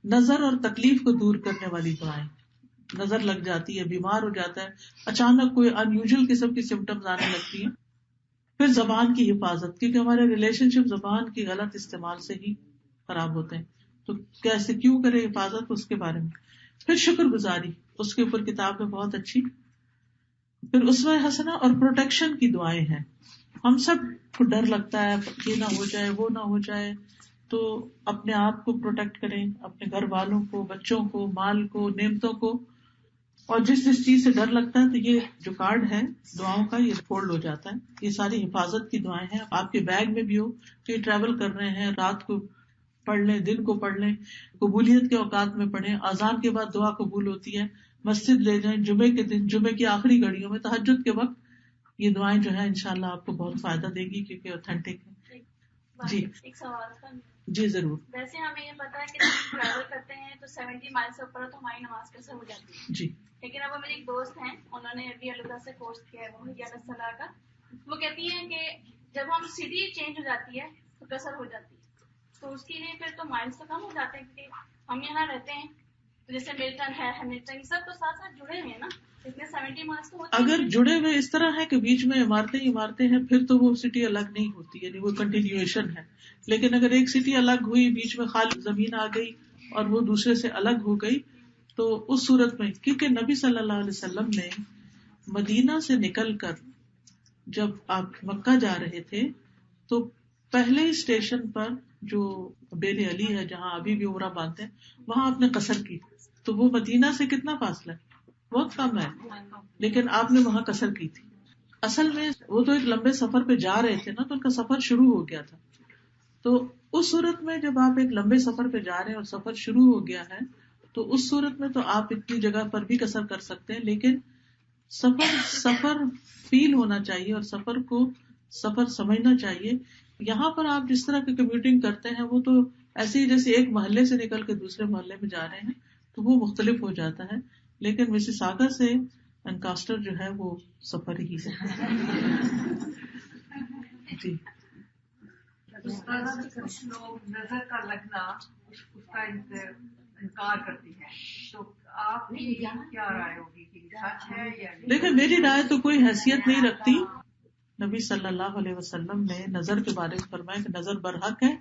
نظر اور تکلیف کو دور کرنے والی دعائیں. نظر لگ جاتی ہے، بیمار ہو جاتا ہے، اچانک کوئی ان یوزل قسم کی سمٹمز آنے لگتی ہیں. پھر زبان کی حفاظت، کیونکہ ہمارے ریلیشن شپ زبان کی غلط استعمال سے ہی خراب ہوتے ہیں، تو کیسے کیوں کرے حفاظت اس کے بارے میں. پھر شکر گزاری، اس کے اوپر کتاب میں بہت اچھی. پھر اسوہ حسنہ اور پروٹیکشن کی دعائیں ہیں. ہم سب کو ڈر لگتا ہے یہ نہ ہو جائے وہ نہ ہو جائے، تو اپنے آپ کو پروٹیکٹ کریں، اپنے گھر والوں کو، بچوں کو، مال کو، نعمتوں کو، اور جس چیز سے ڈر لگتا ہے تو یہ جو کارڈ ہے دعاؤں کا یہ فولڈ ہو جاتا ہے. یہ ساری حفاظت کی دعائیں ہیں. آپ کے بیگ میں بھی ہو، کہیں ٹریول کر رہے ہیں، رات کو پڑھ لیں، دن کو پڑھ لیں، قبولیت کے اوقات میں پڑھیں. اذان کے بعد دعا قبول ہوتی ہے. مسجد لے جائیں، جمعے کے دن، جمعے کی آخری گھڑیوں میں، تہجد کے وقت یہ دعائیں جو ہے انشاءاللہ آپ کو بہت فائدہ دے گی کیونکہ اوتھینٹک ہے. جی ایک سوال تھا. جی ضرور. ویسے ہمیں یہ پتا ہے کہ جب ہم ٹریول کرتے ہیں تو 70 مائل سے اوپر تو ہماری نماز قصر ہو جاتی ہے. جی. لیکن اب وہ میری ایک دوست ہیں، انہوں نے ابھی اللہ سے کورس کیا ہے وہ اللہ صلاح کا. وہ کہتی ہیں کہ جب ہم سٹی چینج ہو جاتی ہے تو قصر ہو جاتی ہے، تو اس کے لیے پھر تو مائلس تو کم ہو جاتے ہیں کیونکہ ہم یہاں رہتے ہیں. تو جیسے ملٹن ہے، ہیملٹن، سب تو ساتھ ساتھ جڑے ہوئے ہیں نا، اتنے 70 مائلس تو ہوتے ہیں. اگر جڑے ہوئے اس طرح ہے کہ بیچ میں عمارتیں ہیں پھر تو وہ سٹی الگ نہیں ہوتی، یعنی وہ کنٹینیویشن ہے. لیکن اگر ایک سٹی الگ ہوئی، بیچ میں خالی زمین آ گئی اور وہ دوسرے سے الگ ہو گئی، تو اس صورت میں، کیونکہ نبی صلی اللہ علیہ وسلم نے مدینہ سے نکل کر جب آپ مکہ جا رہے تھے تو پہلے ہی اسٹیشن پر جو بیر علی ہے جہاں ابھی بھی عمرہ باندھتے ہیں وہاں آپ نے قصر کی. تو وہ مدینہ سے کتنا فاصلہ ہے؟ بہت کم ہے، لیکن آپ نے وہاں قصر کی تھی. اصل میں وہ تو ایک لمبے سفر پہ جا رہے تھے نا، تو ان کا سفر شروع ہو گیا تھا. تو اس صورت میں جب آپ ایک لمبے سفر پہ جا رہے ہیں اور سفر شروع ہو گیا ہے تو اس صورت میں تو آپ اتنی جگہ پر بھی قصر کر سکتے ہیں، لیکن سفر فیل ہونا چاہیے اور سفر کو سفر سمجھنا چاہیے. یہاں پر آپ جس طرح کی کمیوٹنگ کرتے ہیں وہ تو ایسے ہی جیسے ایک محلے سے نکل کے دوسرے محلے میں جا رہے ہیں تو وہ مختلف ہو جاتا ہے. لیکن مسیساگا سے انکاسٹر جو ہے وہ سفر ہی ہے. جی. کچھ لوگ نظر کا لگنا اس کا انکار کرتی ہیں، تو آپ کی کیا رائے ہوگی کہ سچ ہے یا نہیں؟ دیکھیں میری رائے تو کوئی حیثیت نہیں رکھتی. نبی صلی اللہ علیہ وسلم نے نظر کے بارے میں فرمایا کہ نظر برحق ہے،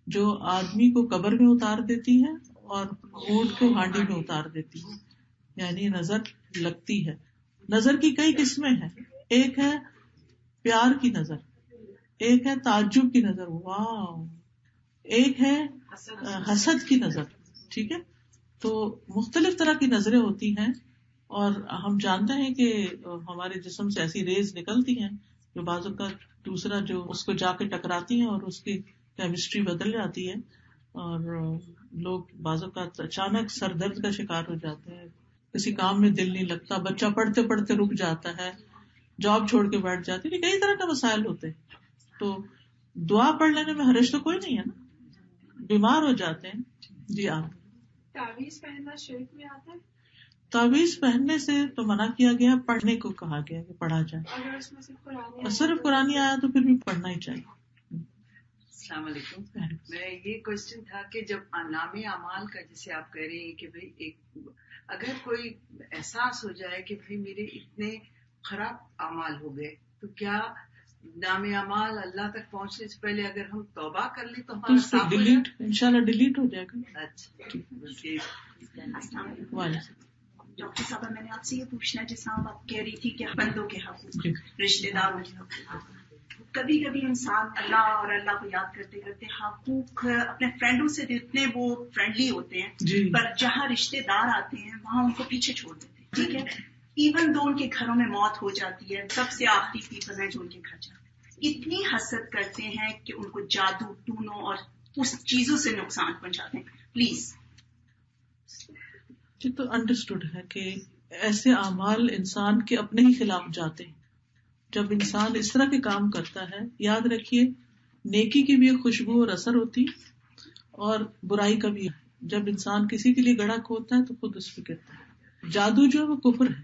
جو آدمی کو قبر میں اتار دیتی ہے اور اونٹ کو ہانڈی میں اتار دیتی ہے. یعنی نظر لگتی ہے. نظر کی کئی قسمیں ہیں. ایک ہے پیار کی نظر، ایک ہے تعجب کی نظر، واو، ایک ہے حسد کی نظر. ٹھیک ہے، تو مختلف طرح کی نظریں ہوتی ہیں اور ہم جانتے ہیں کہ ہمارے جسم سے ایسی ریز نکلتی ہیں جو بعض اوقات دوسرا جو اس کو جا کے ٹکراتی ہیں اور اس کی کیمسٹری بدل جاتی ہے اور لوگ بعض اوقات اچانک سر درد کا شکار ہو جاتے ہیں، کسی کام میں دل نہیں لگتا، بچہ پڑھتے پڑھتے رک جاتا ہے، جاب چھوڑ کے بیٹھ جاتے ہیں، کئی طرح کے مسائل ہوتے ہیں. تو دعا پڑھ لینے میں حرج تو کوئی نہیں ہے نا، بیمار ہو جاتے ہیں. جی. آپ تعویذ پہننا شرک میں آتا ہے؟ تعویذ پہننے سے تو منع کیا گیا، پڑھنے کو کہا گیا کہ پڑھا جائے. اگر اس میں صرف قرآن آیا تو پھر بھی پڑھنا ہی چاہیے. السلام علیکم. میں یہ کوشچن تھا کہ جب نام اعمال کا جیسے آپ کہہ رہے ہیں کہ بھائی اگر کوئی احساس ہو جائے کہ بھائی میرے اتنے خراب اعمال ہو گئے تو کیا نام اعمال اللہ تک پہنچنے سے پہلے اگر ہم توبہ کر لیں تو ہمارا صاف ہو جائے؟ انشاءاللہ ڈیلیٹ ہو جائے گا. اچھا. ڈاکٹر صاحبہ میں نے آپ سے یہ پوچھنا ہے جیسا آپ کہہ رہی تھی کہ بندوں کے حقوق، رشتے داروں کے حقوق، کبھی کبھی انسان اللہ اور اللہ کو یاد کرتے کرتے حقوق اپنے فرینڈوں سے اتنے وہ فرینڈلی ہوتے ہیں پر جہاں رشتے دار آتے ہیں وہاں ان کو پیچھے چھوڑ دیتے ہیں. ٹھیک ہے، ایون دو ان کے گھروں میں موت ہو جاتی ہے، سب سے آخری پیپل ہے جو ان کے گھر جاتے ہیں، اتنی حسد کرتے ہیں کہ ان کو جادو ٹونوں اور اس چیزوں سے نقصان پہنچاتے ہیں. پلیز. جی تو انڈرسٹوڈ ہے کہ ایسے اعمال انسان کے اپنے ہی خلاف جاتے ہیں. جب انسان اس طرح کے کام کرتا ہے، یاد رکھیے نیکی کی بھی ایک خوشبو اور اثر ہوتی اور برائی کا بھی. جب انسان کسی کے لیے گڑھا کھودتا ہے تو خود اس پہ گرتا ہے. جادو جو ہے وہ کفر ہے.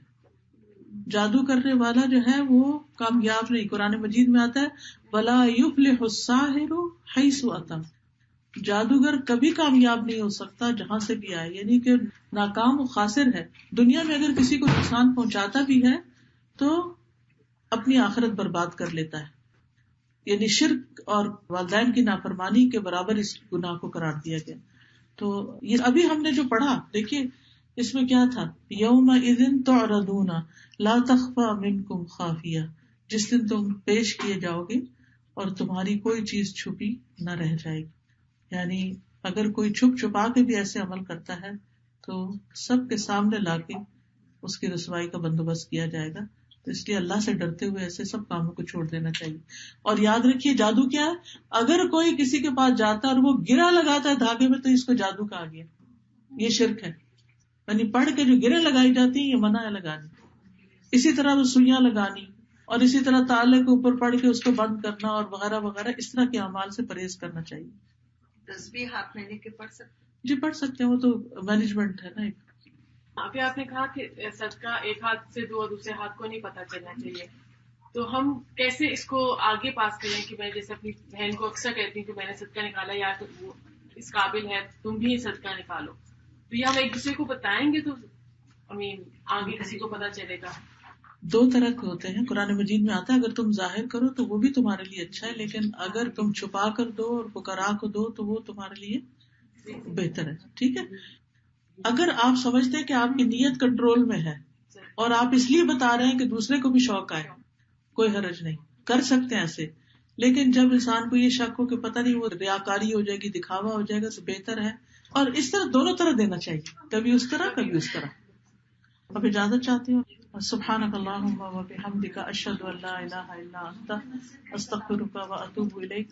جادو کرنے والا جو ہے وہ کامیاب نہیں. قرآن مجید میں آتا ہے وَلَا يُفْلِحُ السَّاحِرُ حَيْثُ أَتَى. جادوگر کبھی کامیاب نہیں ہو سکتا جہاں سے بھی آئے، یعنی کہ ناکام و خاسر ہے. دنیا میں اگر کسی کو نقصان پہنچاتا بھی ہے تو اپنی آخرت برباد کر لیتا ہے. یعنی شرک اور والدین کی نافرمانی کے برابر اس گناہ کو قرار دیا گیا. تو یہ ابھی ہم نے جو پڑھا دیکھیے اس میں کیا تھا، یومئذ تعرضون لا تخفی منکم خافیہ. جس دن تم پیش کیے جاؤ گے اور تمہاری کوئی چیز چھپی نہ رہ جائے گی. یعنی اگر کوئی چھپ چھپا کے بھی ایسے عمل کرتا ہے تو سب کے سامنے لا کے اس کی رسوائی کا بندوبست کیا جائے گا. تو اس لیے اللہ سے ڈرتے ہوئے ایسے سب کاموں کو چھوڑ دینا چاہیے. اور یاد رکھیے جادو کیا ہے؟ اگر کوئی کسی کے پاس جاتا ہے اور وہ گرہ لگاتا ہے دھاگے میں تو اس کو جادو کہا گیا. یہ شرک ہے. یعنی پڑھ کے جو گرہ لگائی جاتی ہیں یہ منع ہے لگانی. اسی طرح وہ سوئیاں لگانی اور اسی طرح تالے کے اوپر پڑھ کے اس کو بند کرنا اور وغیرہ وغیرہ اس طرح کے اعمال سے پرہیز کرنا چاہیے. تسبیح ہاتھ میں لے کے پڑھ سکتے؟ جی پڑھ سکتے ہیں، وہ تو مینجمنٹ ہے نا. ابھی آپ نے کہا کہ صدقہ ایک ہاتھ سے دو اور دوسرے ہاتھ کو نہیں پتہ چلنا چاہیے، تو ہم کیسے اس کو آگے پاس کریں کہ میں جیسے اپنی بہن کو اکثر کہتی ہوں کہ میں نے صدقہ نکالا، یا تو وہ اس قابل ہے تم بھی صدقہ نکالو، تو یہ ہم ایک دوسرے کو بتائیں گے تو آگے کسی کو پتہ چلے گا. دو طرح کے ہوتے ہیں، قرآن مجید میں آتا ہے اگر تم ظاہر کرو تو وہ بھی تمہارے لیے اچھا ہے، لیکن اگر تم چھپا کر دو اور فقراء کو دو تو وہ تمہارے لیے بہتر ہے. ٹھیک ہے. اگر آپ سمجھتے ہیں کہ آپ کی نیت کنٹرول میں ہے اور آپ اس لیے بتا رہے ہیں کہ دوسرے کو بھی شوق آئے، کوئی حرج نہیں، کر سکتے ہیں ایسے. لیکن جب انسان کو یہ شک ہو کہ پتہ نہیں وہ ریاکاری ہو جائے گی، دکھاوا ہو جائے گا، تو بہتر ہے. اور اس طرح دونوں طرح دینا چاہیے، کبھی اس طرح کبھی اس طرح. اب اجازت چاہتی ہوں. سبحانک اللہم و بحمدک، اشہد ان لا الہ الا انت، استغفرک و اتوب الیک.